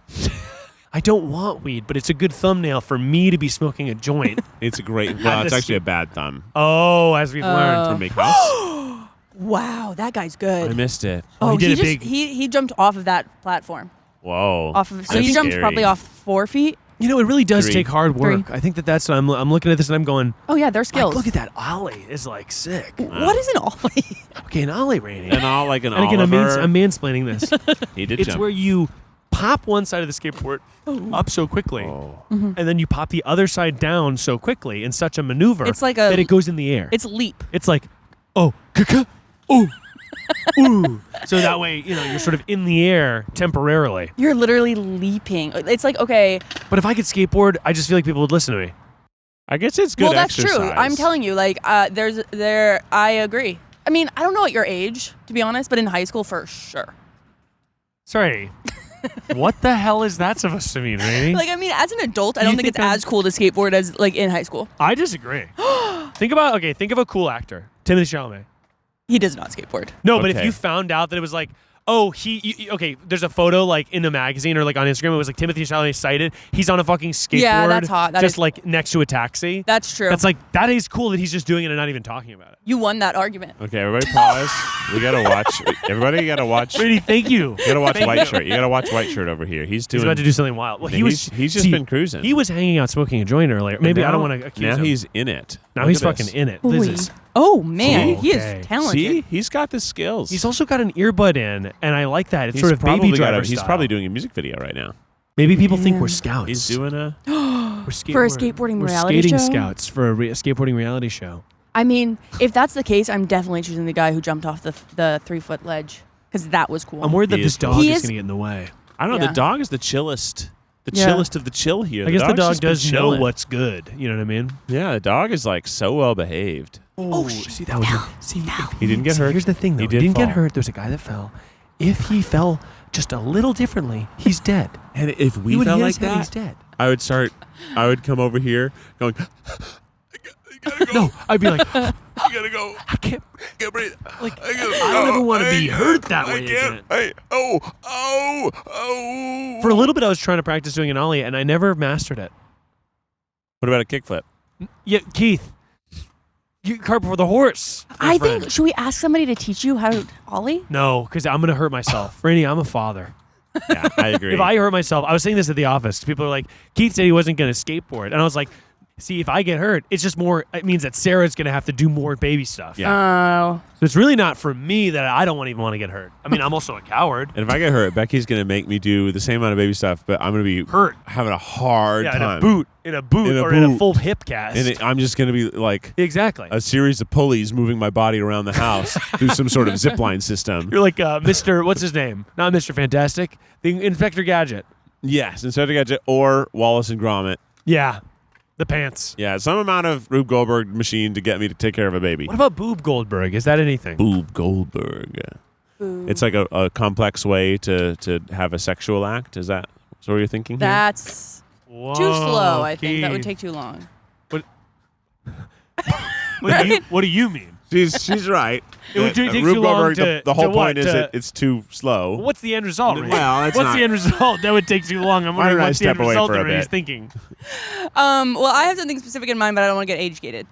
I don't want weed, but it's a good thumbnail for me to be smoking a joint. It's a great. Well, it's this- actually a bad thumb Oh, as we've learned. from Big House. Wow, that guy's good. I missed it. Oh, he did a just big- he jumped off of that platform. Whoa. Off of so That's he jumped scary. probably off 4 feet. You know, it really does 3. take hard work. I think that's. I'm looking at this and I'm going. Oh yeah, they're Like, skills. look at that ollie. Is like sick. What is an ollie? Okay, an ollie, Rainie. And all like an And again, Oliver. I'm mansplaining this. He did It's jump. where you pop one side of the skateboard up so quickly, Oh. and then you pop the other side down so quickly in such a maneuver It's like that it goes in the air. It's leap. It's like, oh, ooh, ooh. So that way, you're sort of in the air temporarily. You're literally leaping. It's like, okay, But if I could skateboard, I just feel like people would listen to me. I guess it's good well, that's exercise. true. I'm telling you, like, I agree. I mean, I don't know at your age, to be honest, but in high school, for sure. Sorry. What the hell is that supposed to mean, Rainie? Like, I mean, as an adult, I You don't think think it's as cool to skateboard as, like, in high school. I disagree. Think of a cool actor. Timothy Chalamet. He does not skateboard. No, but if Okay. you found out that it was like, oh, okay, there's a photo like in a magazine or like on Instagram, it was like Timothy Chalamet cited. He's on a fucking skateboard. Yeah, that's hot. That just is- like next to a taxi. That's true. That's like, that is cool that he's just doing it and not even talking about it. You won that argument. Okay, everybody pause. We gotta watch. Everybody gotta watch. Brady, thank you. You gotta watch Thank White you. Shirt. You gotta watch White Shirt over here. He's doing. He's about to do something wild. Well, Yeah, he was. he's just been cruising. He was hanging out smoking a joint earlier. Maybe I don't want to accuse Now him. he's in it. Now Look he's at fucking this. in it. This is. Oh, man. Oh, He okay. is talented. See, he's got the skills. He's also got an earbud in, and I like that. It's He's sort of probably baby driver He's style. probably doing a music video right now. Maybe people think Man. we're scouts. He's doing a. We're For a skateboarding we're reality skating show? scouts for a skateboarding reality show. I mean, if that's the case, I'm definitely choosing the guy who jumped off the 3-foot ledge because that was cool. I'm worried that He this is cool. dog He is is- going to get in the way. I don't know. Yeah. The dog is the chillest. The Yeah. chillest of the chill here. I guess the dog's dog just been does know chilling. what's good. You know what I mean? Yeah, the dog is like so well behaved. Oh, see that was see. He didn't get hurt. Here's the thing, though. He He didn't get fall. hurt. There's a guy that fell. If he fell just a little differently, he's dead. And if we He would felt hit like his head, that, he's dead. I would come over here going, I gotta go. No, I'd be like, I gotta go. I can't. Can't breathe. Like, I gotta I don't go. ever want to be I- hurt that I way can't. again. Oh. For a little bit, I was trying to practice doing an ollie, and I never mastered it. What about a kickflip? Yeah, Keith, you cart before the horse. my I friend. think, should we ask somebody to teach you how to ollie? No, because I'm going to hurt myself. Rainey, I'm a father. Yeah, I agree. If I hurt myself, I was saying this at the office. People are like, Keith said he wasn't going to skateboard. And I was like, see, if I get hurt, it's just more, it means that Sarah's going to have to do more baby stuff. Yeah. Oh. So it's really not for me that I don't even want to get hurt. I mean, I'm also a coward. And if I get hurt, Becky's gonna make me do the same amount of baby stuff, but I'm gonna be Hurt. having a hard Yeah, time. in a boot, In a or in a boot. full hip cast. And I'm just gonna be like Exactly. a series of pulleys moving my body around the house through some sort of zip line system. You're like Mr. What's his name? Not Mr. Fantastic. The Inspector Gadget. Yes, instead of Gadget or Wallace and Gromit. Yeah. The pants. Yeah, some amount of Rube Goldberg machine to get me to take care of a baby. What about Boob Goldberg? Is that anything? Boob Goldberg. It's like a complex way to have a sexual act. Is that what you're thinking here? That's Whoa, too slow, I think. That would Keith. take too long. What do you mean? She's right. It would take Rube too long Goldberg, to- the whole to what? point is To- that it's too slow. What's the end result? Ray? Well, it's what's not- the end result? That would take too long. I'm Why wondering don't I what's the end step away result for a that Ray's bit? thinking. Well, I have something specific in mind, but I don't want to get age gated.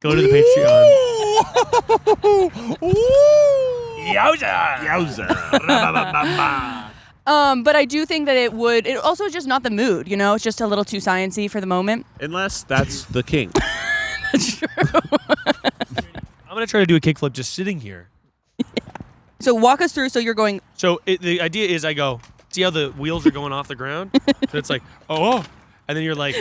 Go to the Patreon. Yowza! But I do think that it also is just not the mood, you know? It's just a little too sciencey for the moment. Unless that's the king. That's true. I'm gonna try to do a kickflip just sitting here. So walk us through. So you're going. So the idea is I go, see how the wheels are going off the ground? So it's like, oh, and then you're like,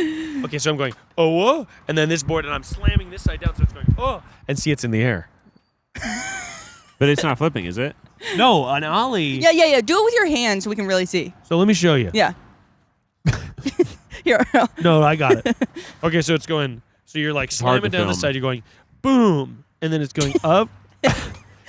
okay, so I'm going, oh, and then this board, and I'm slamming this side down, so it's going, oh, and see it's in the air. But it's not flipping, is it? No, an ollie. Yeah. Do it with your hands so we can really see. So let me show you. Yeah. Here. No, I got it. Okay, so it's going, so you're like hard slamming to down the film. side, you're going, boom, and then it's going up.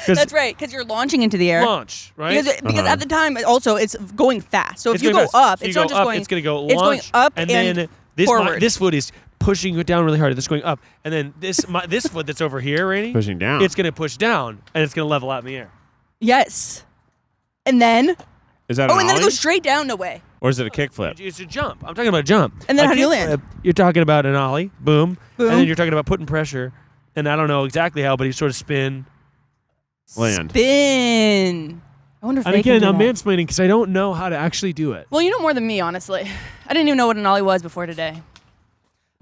That's right, because you're launching into the air. Launch, right? Because at the time, also, it's going fast. So if It's you going go fast. up, So you it's go not just up, going. it's going to go launch. It's going up and then this forward. this foot is pushing it down really hard. This is going up, and then this foot that's over here, Rainie, Pushing down. it's going to push down, and it's going to level out in the air. Yes. And then. Is that Oh, an and then it ollie? goes straight down. No way. Or is it a kickflip? It's a jump. I'm talking about a jump. And then A how do you land? kickflip, You're talking about an ollie, boom, Boom. and then you're talking about putting pressure, and I don't know exactly how, but you sort of spin. Land. Spin. I wonder if And they again, can I'm do that. mansplaining because I don't know how to actually do it. Well, you know more than me, honestly. I didn't even know what an ollie was before today.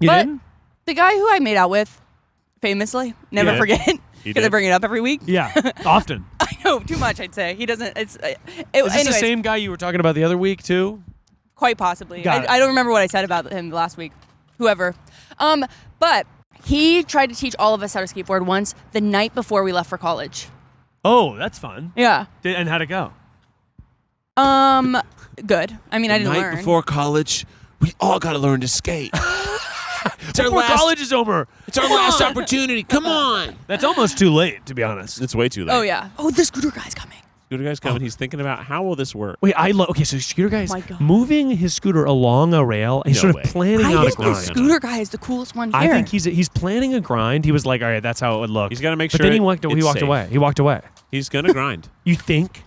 You But- didn't? The guy who I made out with, famously, never Yeah. forget, He because I did. bring it up every week. Yeah, often. I know, too much, I'd say. He doesn't. It's. Is this Anyways, the same guy you were talking about the other week too? quite possibly. Got it. I don't remember what I said about him last week. Whoever. But he tried to teach all of us how to skateboard once the night before we left for college. Oh, that's fun. Yeah. And how'd it go? Good. I mean, I didn't Night learn. before college, we all got to learn to skate. It's our Before last. college is over. It's our last opportunity. Come on. That's almost too late, to be honest. It's way too late. Oh yeah. Oh, the scooter guy's coming. Scooter guy's coming. He's thinking about how will this work. Wait, I love. Okay, so scooter guy is My God. moving his scooter along a rail. And he's No sort way. of planning I out a think the grind. scooter guy is the coolest one here. I think he's planning a grind. He was like, all right, that's how it would look. He's got to make But sure. then he walked it's safe. away. He walked away. He's gonna grind. You think?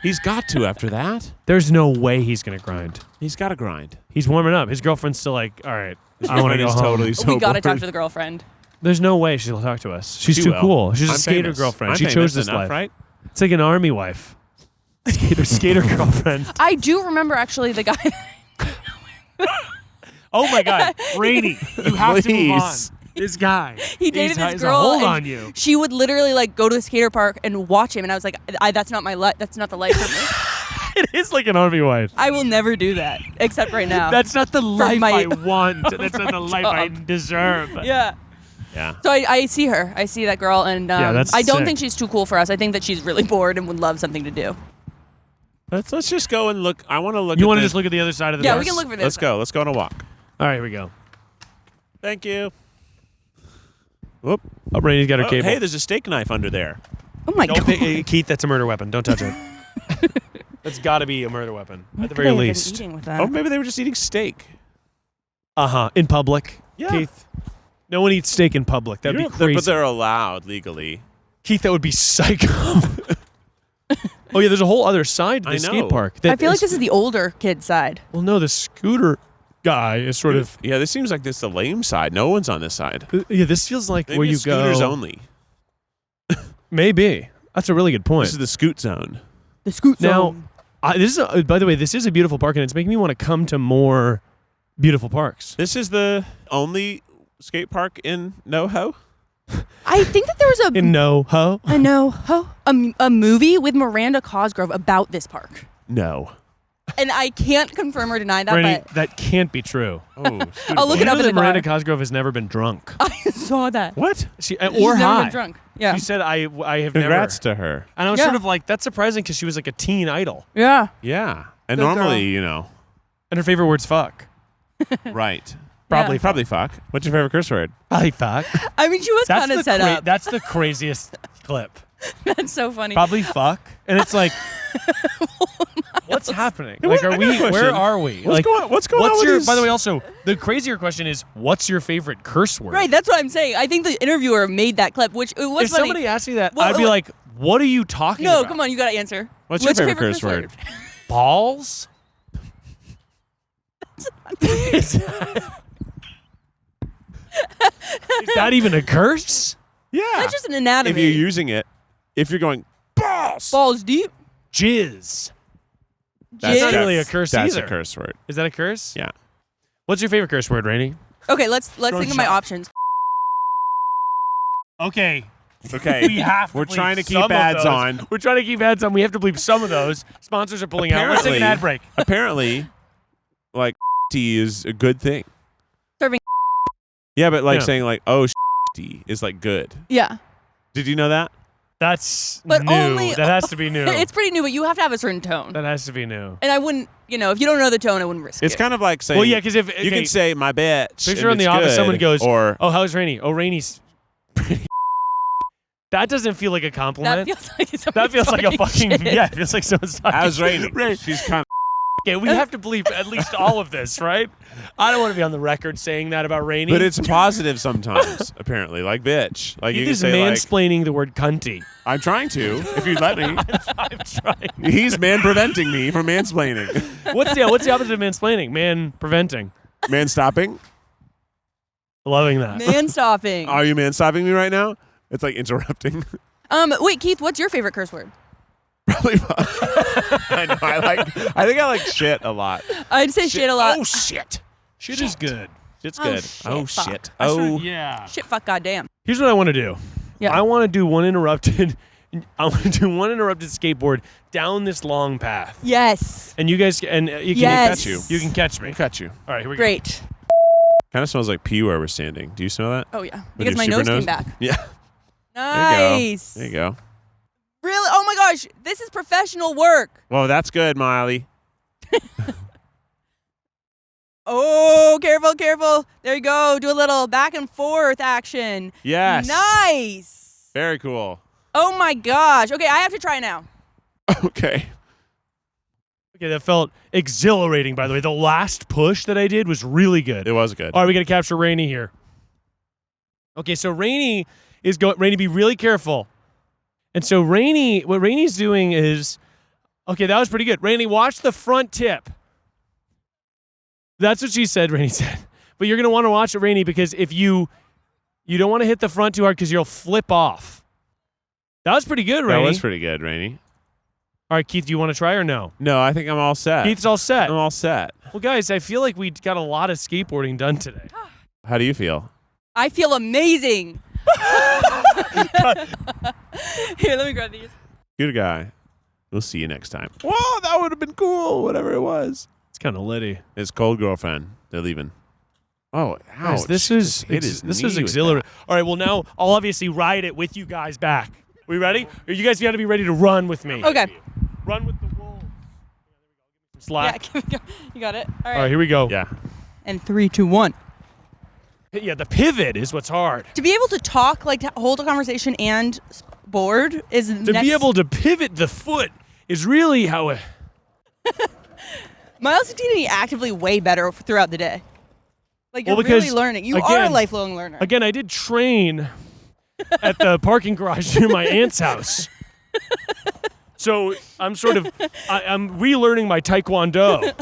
He's got to after that. There's no way he's gonna grind. He's got to grind. He's warming up. His girlfriend's still like, all right, I want to go He's home. totally so we gotta talk bored. to the girlfriend. There's no way she'll talk to us. She's She too will. cool. She's a I'm skater famous. girlfriend. I'm She famous chose this enough, life. right? It's like an army wife. Skater girlfriend. I do remember actually the guy. Oh my God, Rainie, you have to move on. Please. This guy. He dated he's this a girl. hold and on you. She would literally like go to the skater park and watch him, and I was like, "That's not my life. That's not the life for me. It is like an army wife. I will never do that, except right now." That's not the life my- I want. That's not the life I job. deserve. yeah. Yeah. So I see her. I see that girl, and that's I don't sick. think she's too cool for us. I think that she's really bored and would love something to do. Let's just go and look. I want to look. You want want to just look at the other side of the Yeah, bus? we can look for this. Let's go. Let's go on a walk. All right, here we go. Thank you. Whoop. Oh, Rainie's got her Oh, cable. hey, there's a steak knife under there. Oh my Don't god. pick, Keith, that's a murder weapon. Don't touch it. That's got to be a murder weapon, at the What very could they have been least. eating with that? Oh, maybe they were just eating steak. In public. Yeah. Keith. No one eats steak in public. That'd be crazy. But they're allowed legally. Keith, that would be psycho. Oh yeah, there's a whole other side to the I know. skate park. I feel like this is the older kid side. Well, no, the scooter guy is sort of. Yeah, this seems like this is the lame side. No one's on this side. Yeah, this feels like Maybe where you it's scooters go. only. Maybe that's a really good point. This is the scoot zone. The scoot Now, this is by the way, this is a beautiful park, and it's making me want to come to more beautiful parks. This is the only skate park in NoHo. I think that there was In NoHo. a movie with Miranda Cosgrove about this park, No. and I can't confirm or deny that, Rainie, but that can't be true. Oh, I'll look You it know up in that the Miranda car. Cosgrove has never been drunk. I saw that. What? She She's or never high. been drunk. Yeah. She said, "I have Congrats never." to her. And I was Yeah. sort of like, that's surprising because she was like a teen idol, Yeah. Yeah. And Good normally, you know, and her favorite word's "fuck." right. Probably. Probably fuck. What's your favorite curse word? I fuck. I mean, she was kind of set up. That's the craziest clip. That's so funny. Probably fuck, and it's like, what's happening? Like, I are got a we? question. Where are we? Like, What's going on with your? this? By the way, also the crazier question is, what's your favorite curse word? Right, that's what I'm saying. I think the interviewer made that clip, which it was If funny. somebody asked me that, Well, I'd be like- like, "What are you talking No, about?" come on, you got to answer. What's your favorite curse word? Balls. Is that even a curse? Yeah. That's just an anatomy. If you're using it, if you're going balls, balls deep. Jizz. That's not really a curse That's either. a curse word. Is that a curse? Yeah. What's your favorite curse word, Rainey? Okay, let's Throwing think of my shot. options. Okay. Okay. We have to We're bleep trying to some keep of ads those. on. We're trying to keep ads on. We have to bleep some of those. Sponsors are pulling out. Let's take an ad break. Apparently, like, is a good thing. Serving. Yeah, but like Yeah. saying like, oh, is like good. Yeah. Did you know that? That's But new. only- That has to be new. It's pretty new, but you have to have a certain tone. That has to be new. And I wouldn't, if you don't know the tone, I wouldn't risk It's it. kind of like saying. Well, yeah, because if you can say my bitch. picture and in the it's office, good, someone goes, or "Oh, how's Rainie? Oh, Rainie's pretty." That doesn't feel like a that compliment. feels like That feels like a fucking shit. yeah. It feels like someone's talking. how's Rainie? Right. She's kind Okay, we have to bleep at least all of this, right? I don't want to be on the record saying that about Rainie. but it's positive sometimes. Apparently, like bitch. Like you He can is say like, mansplaining the word cunty. I'm trying to. If you'd let me. I'm trying. He's man preventing me from mansplaining. What's the opposite of mansplaining? Man preventing. Man stopping? Loving that. Man stopping. Are you man stopping me right now? It's like interrupting. Wait, Keith, what's your favorite curse word? Probably. I know. I think I like shit a lot. I'd say shit a lot. Oh shit. Shit is good. Shit's Oh, good. shit, Oh fuck. shit. I sort of- Oh. yeah. Shit, fuck, goddamn. Here's what I want to do. Yeah. I want to do one interrupted. I want to do one interrupted skateboard down this long path, Yes. and you guys you can Yes. catch you. You can catch me. I'll catch you. All right, here we Great. Kind of smells like pee where we're standing. Do you smell that? Oh, yeah. With Because your my super nose came nose? back. Yeah. Nice. There you go. Really? Oh, my gosh. This is professional work. Well, that's good, Miley. Oh, careful, careful. There you go. Do a little back and forth action. Yes. Nice. Very cool. Oh, my gosh. Okay, I have to try now. Okay. Okay, that felt exhilarating, by the way. The last push that I did was really good. It was good. All right, we got to capture Rainie here. Okay, so Rainie is going. Rainie, be really careful. And so Rainie, what Rainie's doing is, okay, that was pretty good. Rainie, watch the front tip. That's what she said, Rainie said. But you're going to want to watch it, Rainie, because if you don't want to hit the front too hard because you'll flip off. That was pretty good, Rainie. That was pretty good, Rainie. All right, Keith, do you want to try or no? No, I think I'm all set. Keith's all set. I'm all set. Well, guys, I feel like we got a lot of skateboarding done today. How do you feel? I feel amazing. Here, let me grab these. Good guy. We'll see you next time. Whoa, that would have been cool, whatever it was. It's kind of litty. His cold girlfriend. They're leaving. Oh, Guys, ouch. this was Just hit his this knee was with exhilarating. All right, well now I'll obviously ride it with you guys back. We ready? Or you guys got to be ready to run with me. Okay. Run with the wolves. Yeah, Slack. you got it. All All right, right. here we go. Yeah. And 3, 2, 1. Yeah, the pivot is what's hard. To be able to talk, like to hold a conversation and board is To be able to pivot the foot is really how it. Miles is getting actively way better throughout the day. Like you're Well, because, really learning. You are a again- lifelong learner. Again, I did train at the parking garage near my aunt's house. So I'm sort of, I'm relearning my taekwondo.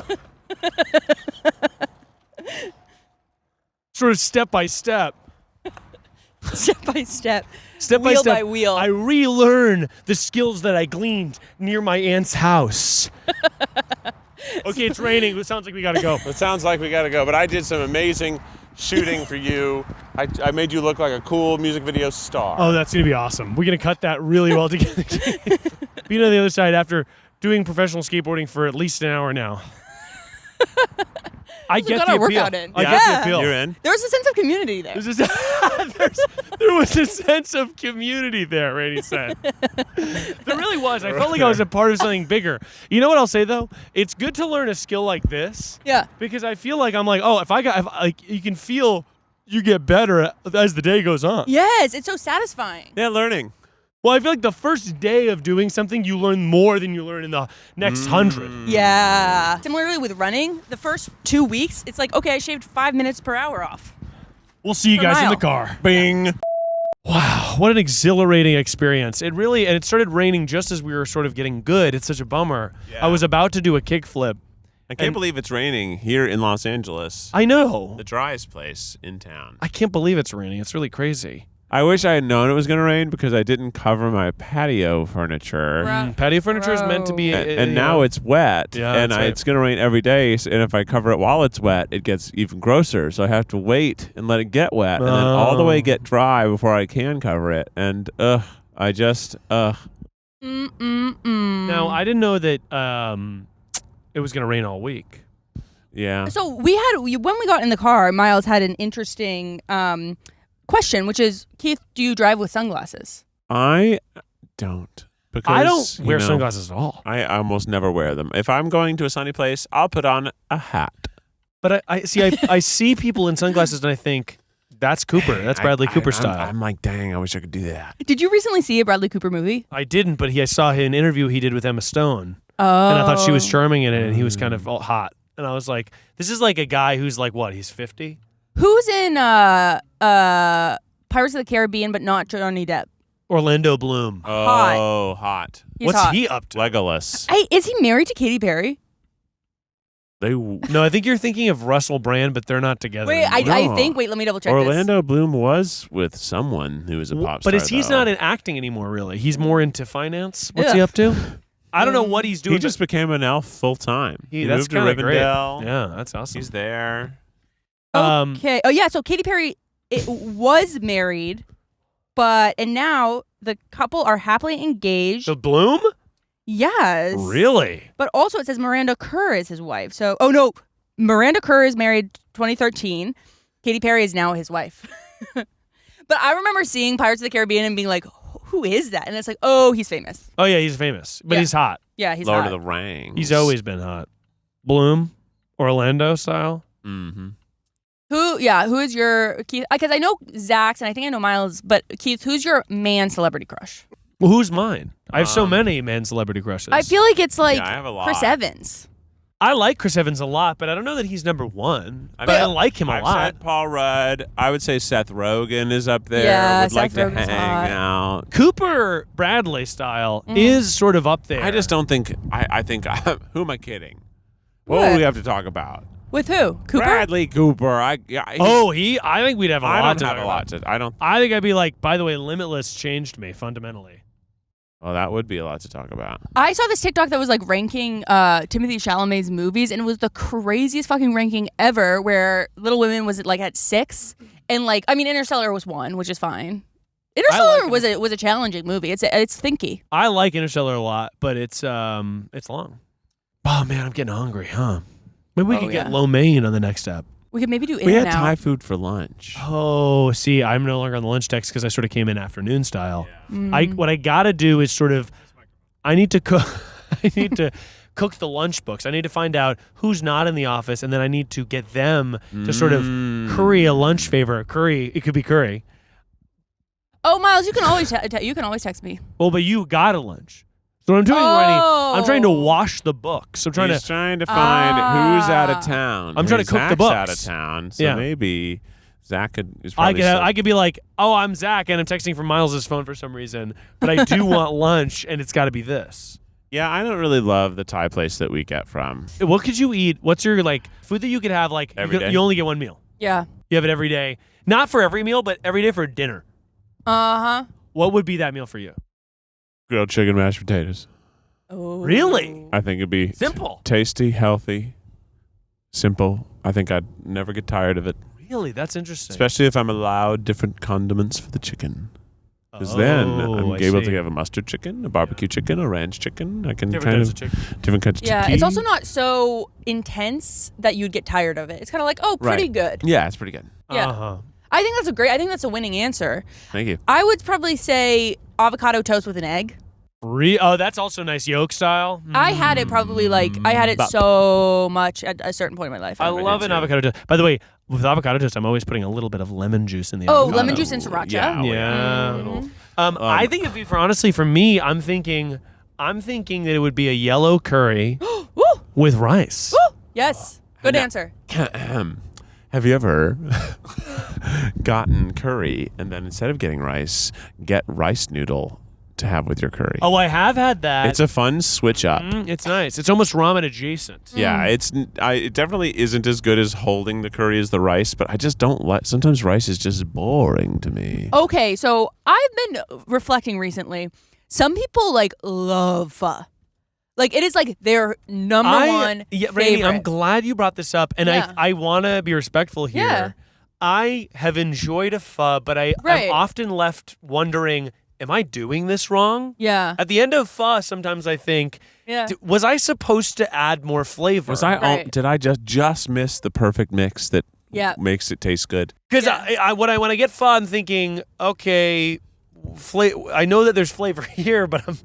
Sort of step by step. Step by step. Step by Wheel step. by wheel. I relearn the skills that I gleaned near my aunt's house. Okay, it's raining. It sounds like we got to go. It sounds like we got to go, but I did some amazing shooting for you. I made you look like a cool music video star. Oh, that's going to be awesome. We're going to cut that really well together. Being on the other side after doing professional skateboarding for at least an hour now. I get got the our appeal. workout in. I get Yeah. the appeal. You're in? There was a sense of community there. There was a sense of community there, Rainie said. There really was. I felt like I was a part of something bigger. You know what I'll say, though? It's good to learn a skill like this Yeah. because I feel like I'm like, oh, if you can feel you get better as the day goes on. Yes, it's so satisfying. Yeah, learning. Well, I feel like the first day of doing something, you learn more than you learn in the next 100. Yeah. Similarly with running, the first 2 weeks, it's like, okay, I shaved 5 minutes per hour off. We'll see you Per guys in mile. the car. Bing. Wow, what an exhilarating experience. It really, and it started raining just as we were sort of getting good. It's such a bummer. Yeah. I was about to do a kickflip. I can't believe it's raining here in Los Angeles. I know. The driest place in town. I can't believe it's raining. It's really crazy. I wish I had known it was going to rain because I didn't cover my patio furniture. Patio furniture is meant to be, And now it's wet, and it's going to rain every day. And if I cover it while it's wet, it gets even grosser. So I have to wait and let it get wet, and then all the way get dry before I can cover it. And Now I didn't know that it was going to rain all week. Yeah. So when we got in the car, Miles had an interesting question, which is, Keith, do you drive with sunglasses? I don't. Because I don't wear sunglasses at all. I almost never wear them. If I'm going to a sunny place, I'll put on a hat. But I see people in sunglasses and I think, that's Cooper. That's Bradley Cooper style. I'm like, dang, I wish I could do that. Did you recently see a Bradley Cooper movie? I didn't, but I saw an interview he did with Emma Stone. Oh. And I thought she was charming in it, and he was kind of all hot. And I was like, this is like a guy who's like, what, he's 50? Who's in Pirates of the Caribbean, but not Johnny Depp? Orlando Bloom. Oh, hot. He's What's he up to? Legolas. Hey, is he married to Katy Perry? No, I think you're thinking of Russell Brand, but they're not together. Wait, anymore. I think. Wait, let me double check. Orlando Bloom was with someone who was a pop star. But he's not in acting anymore, really. He's more into finance. What's he up to? I don't know what he's doing. He just became an elf full time. He that's moved to kinda great. Rivendell. Yeah, that's awesome. He's there. Okay. Oh yeah. So Katy Perry was married, and now the couple are happily engaged. The Bloom? Yes. Really? But also it says Miranda Kerr is his wife. So, Miranda Kerr is married 2013. Katy Perry is now his wife. But I remember seeing Pirates of the Caribbean and being like, who is that? And it's like, oh, he's famous. Oh yeah, he's famous, but he's hot. Yeah, he's Lord hot. of the Rings. He's always been hot. Bloom, Orlando style. Mm-hmm. Who is your Keith? Because I know Zach's and I think I know Miles, but Keith, who's your man celebrity crush? Well, who's mine? I have so many man celebrity crushes. I feel like it's like I have a lot. Chris Evans. I like Chris Evans a lot, but I don't know that he's number one. I But I like him a I've lot. said Paul Rudd. I would say Seth Rogen is up there. Yeah, would like Seth to Rogen's hang hot. out. Cooper Bradley style is sort of up there. I just don't think. I think. Who am I kidding? What What? do we have to talk about? With who? Cooper? Bradley Cooper. I think we'd have a I lot don't to have a talk lot about. to. I don't. I think I'd be like, by the way, Limitless changed me fundamentally. Well, that would be a lot to talk about. I saw this TikTok that was like ranking Timothée Chalamet's movies, and it was the craziest fucking ranking ever. Where Little Women was like at 6, and Interstellar was 1, which is fine. Interstellar was a challenging movie. It's thinky. I like Interstellar a lot, but it's long. Oh man, I'm getting hungry, huh? Maybe we could get lo mein on the next step. We could maybe do We had In-N-Out. Thai food for lunch. Oh, see, I'm no longer on the lunch text because I sort of came in afternoon style. What I gotta do is sort of, I need to cook. I need to cook the lunch books. I need to find out who's not in the office, and then I need to get them to sort of curry a lunch favor. Curry, it could be curry. Oh, Miles, you can always text me. Well, but you got a lunch. So what I'm doing, Rainie, I'm trying to wash the books. I'm trying He's trying to find who's out of town. I'm trying to cook the Zach's books. out of town, so Yeah. maybe Zach is I probably. I could be like, oh, I'm Zach, and I'm texting from Miles' phone for some reason, but I do want lunch, and it's got to be this. Yeah, I don't really love the Thai place that we get from. What could you eat? What's your food that you could have Every day? you only get one meal? Yeah. You have it every day, not for every meal, but every day for dinner. Uh-huh. What would be that meal for you? Grilled chicken, mashed potatoes. Oh. Really? I think it'd be Simple. tasty, healthy, simple. I think I'd never get tired of it, Really, that's interesting. especially if I'm allowed different condiments for the chicken. Because then I'm able to have a mustard chicken, a barbecue chicken, a ranch chicken. I can different types of chicken. different kinds of Yeah, chicken. it's also not so intense that you'd get tired of it. It's kind of like, pretty good. Yeah, it's pretty good. Yeah. Uh-huh. I think that's a winning answer. Thank you. I would probably say avocado toast with an egg. Oh, that's also nice yolk style. I had it probably so much at a certain point in my life. I love an avocado toast. By the way, with avocado toast, I'm always putting a little bit of lemon juice in the avocado. lemon juice and sriracha. Yeah. I think for me, I'm thinking that it would be a yellow curry with rice. Yes. Good answer. Have you ever gotten curry and then instead of getting rice, get rice noodle to have with your curry. Oh, I have had that. It's a fun switch up. It's nice. It's almost ramen adjacent. Yeah, it definitely isn't as good as holding the curry as the rice, but I just don't like. Sometimes rice is just boring to me. Okay, so I've been reflecting recently. Some people love pho. Like it is their number one favorite. Rainie, I'm glad you brought this up, and I want to be respectful here. Yeah. I have enjoyed a pho, but I'm often left wondering, am I doing this wrong? Yeah. At the end of pho, sometimes I think, was I supposed to add more flavor? Did I just miss the perfect mix that makes it taste good? Because when I get pho, I'm thinking, okay, I know that there's flavor here, but I'm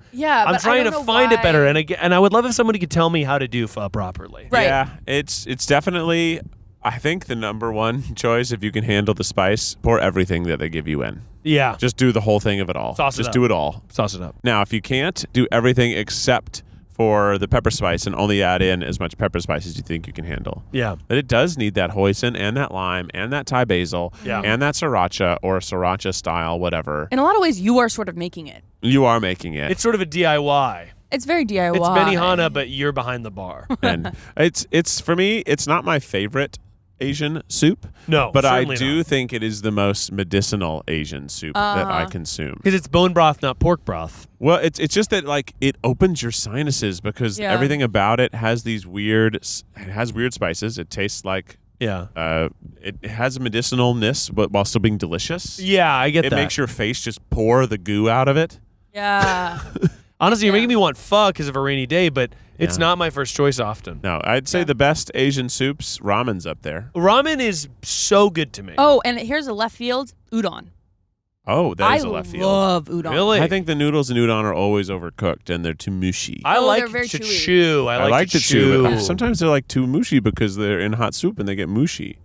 trying to find it better. And I would love if somebody could tell me how to do pho properly. Right. Yeah, it's definitely, I think, the number one choice. If you can handle the spice, pour everything that they give you in. Yeah. Just do the whole thing of it all. Just do it all. Sauce it up. Now, if you can't, do everything except for the pepper spice and only add in as much pepper spice as you think you can handle. Yeah. But it does need that hoisin and that lime and that Thai basil and that sriracha or sriracha style, whatever. In a lot of ways, you are sort of making it. You are making it. It's sort of a DIY. It's very DIY. It's Benihana, but you're behind the bar. And it's for me, it's not my favorite Asian soup. No, but I certainly do not. think it is the most medicinal Asian soup that I consume. Because it's bone broth, not pork broth. Well, it's just that it opens your sinuses because everything about it has these weird spices. It tastes like it has a medicinalness but while still being delicious. Yeah, I get that. It makes your face just pour the goo out of it. Yeah. Honestly, you're making me want pho because of a rainy day, but it's not my first choice often. No, I'd say the best Asian soups, ramen's up there. Ramen is so good to me. Oh, and here's a left field, udon. Oh, that is a left field. I love udon. Really? I think the noodles in udon are always overcooked and they're too mushy. I like they're very to chewy. chew. I like to chew. But sometimes they're too mushy because they're in hot soup and they get mushy.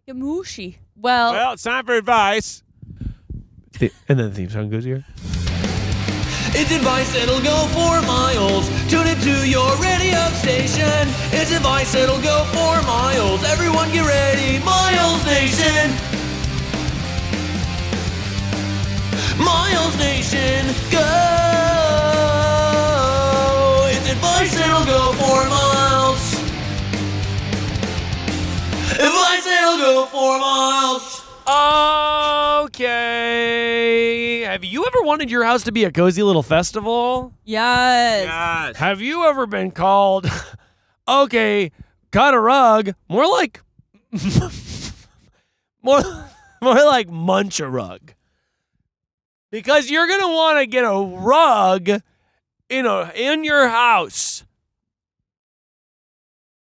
Yamushi. Well, It's time for advice. And then the theme song goes here. It's advice that'll go for miles. Tune it to your radio station. It's advice that'll go for miles. Everyone get ready, Miles Nation. Miles Nation, go. It's advice that'll go for miles. Advice that'll go for miles. Okay. Have you ever wanted your house to be a cozy little festival? yes. Have you ever been called, okay, cut a rug, more like munch a rug? Because you're going to want to get a rug in your house.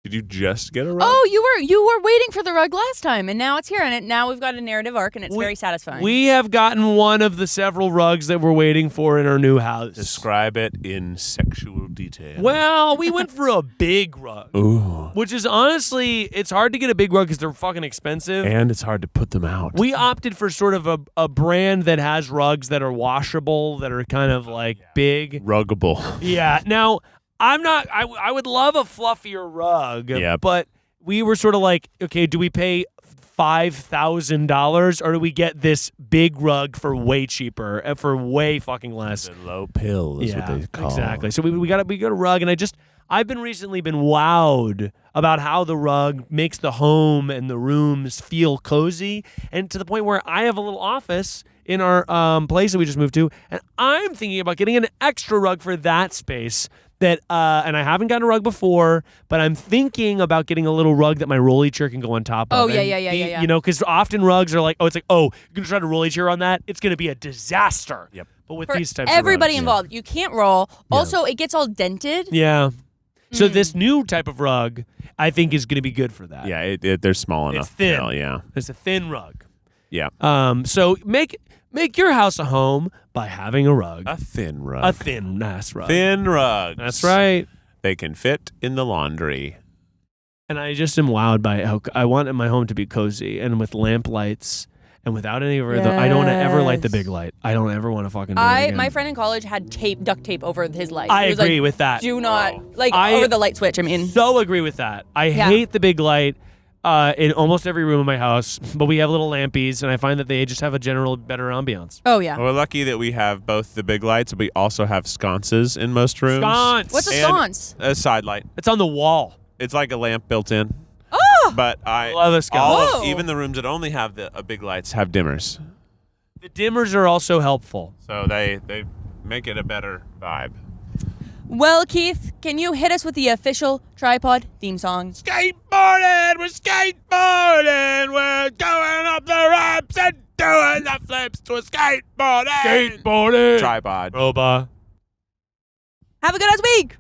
Did you just get a rug? Oh, you were waiting for the rug last time, and now it's here, and now we've got a narrative arc, and it's very satisfying. We have gotten one of the several rugs that we're waiting for in our new house. Describe it in sexual detail. Well, we went for a big rug. Ooh. Which is honestly, it's hard to get a big rug because they're fucking expensive. And it's hard to put them out. We opted for sort of a brand that has rugs that are washable, that are kind of big. Ruggable. Yeah. Now, I would love a fluffier rug, but we were sort of okay, do we pay $5,000 or do we get this big rug for way cheaper, for way fucking less? The low pill is what they call it. Exactly. So we got a rug, and I've been recently wowed about how the rug makes the home and the rooms feel cozy, and to the point where I have a little office in our place that we just moved to, and I'm thinking about getting an extra rug for that space. And I haven't gotten a rug before, but I'm thinking about getting a little rug that my rolly chair can go on top of. Oh, yeah. You know, because often rugs are you're going to try to rolly chair on that? It's going to be a disaster. Yep. But with For these types everybody of rugs, involved, you can't roll. Also, it gets all dented. Yeah. So this new type of rug, I think, is going to be good for that. Yeah, they're small enough. It's thin. Hell, yeah. It's a thin rug. Yeah. So make your house a home by having a rug. A thin rug. A thin ass rug. Thin rugs. That's right. They can fit in the laundry. And I just am wowed by how I want my home to be cozy and with lamp lights and without any of I don't want to ever light the big light. I don't ever want to fucking do it again. My friend in college had duct tape over his light. I He was agree with that. Do not over the light switch. I mean, so agree with that. I hate the big light. in almost every room in my house, but we have little lampies, and I find that they just have a general better ambiance. Oh, yeah. We're lucky that we have both the big lights, but we also have sconces in most rooms. Sconce! What's a And sconce? A side light. It's on the wall. It's like a lamp built in. Oh! But I Love a sconce. Whoa. even the rooms that only have the big lights have dimmers. The dimmers are also helpful. So they make it a better vibe. Well, Keith, can you hit us with the official Tripod theme song? Skateboarding, we're skateboarding, we're going up the ramps and doing the flips to a skateboarding. Skateboarding. Tripod. Robot. Have a good ass week!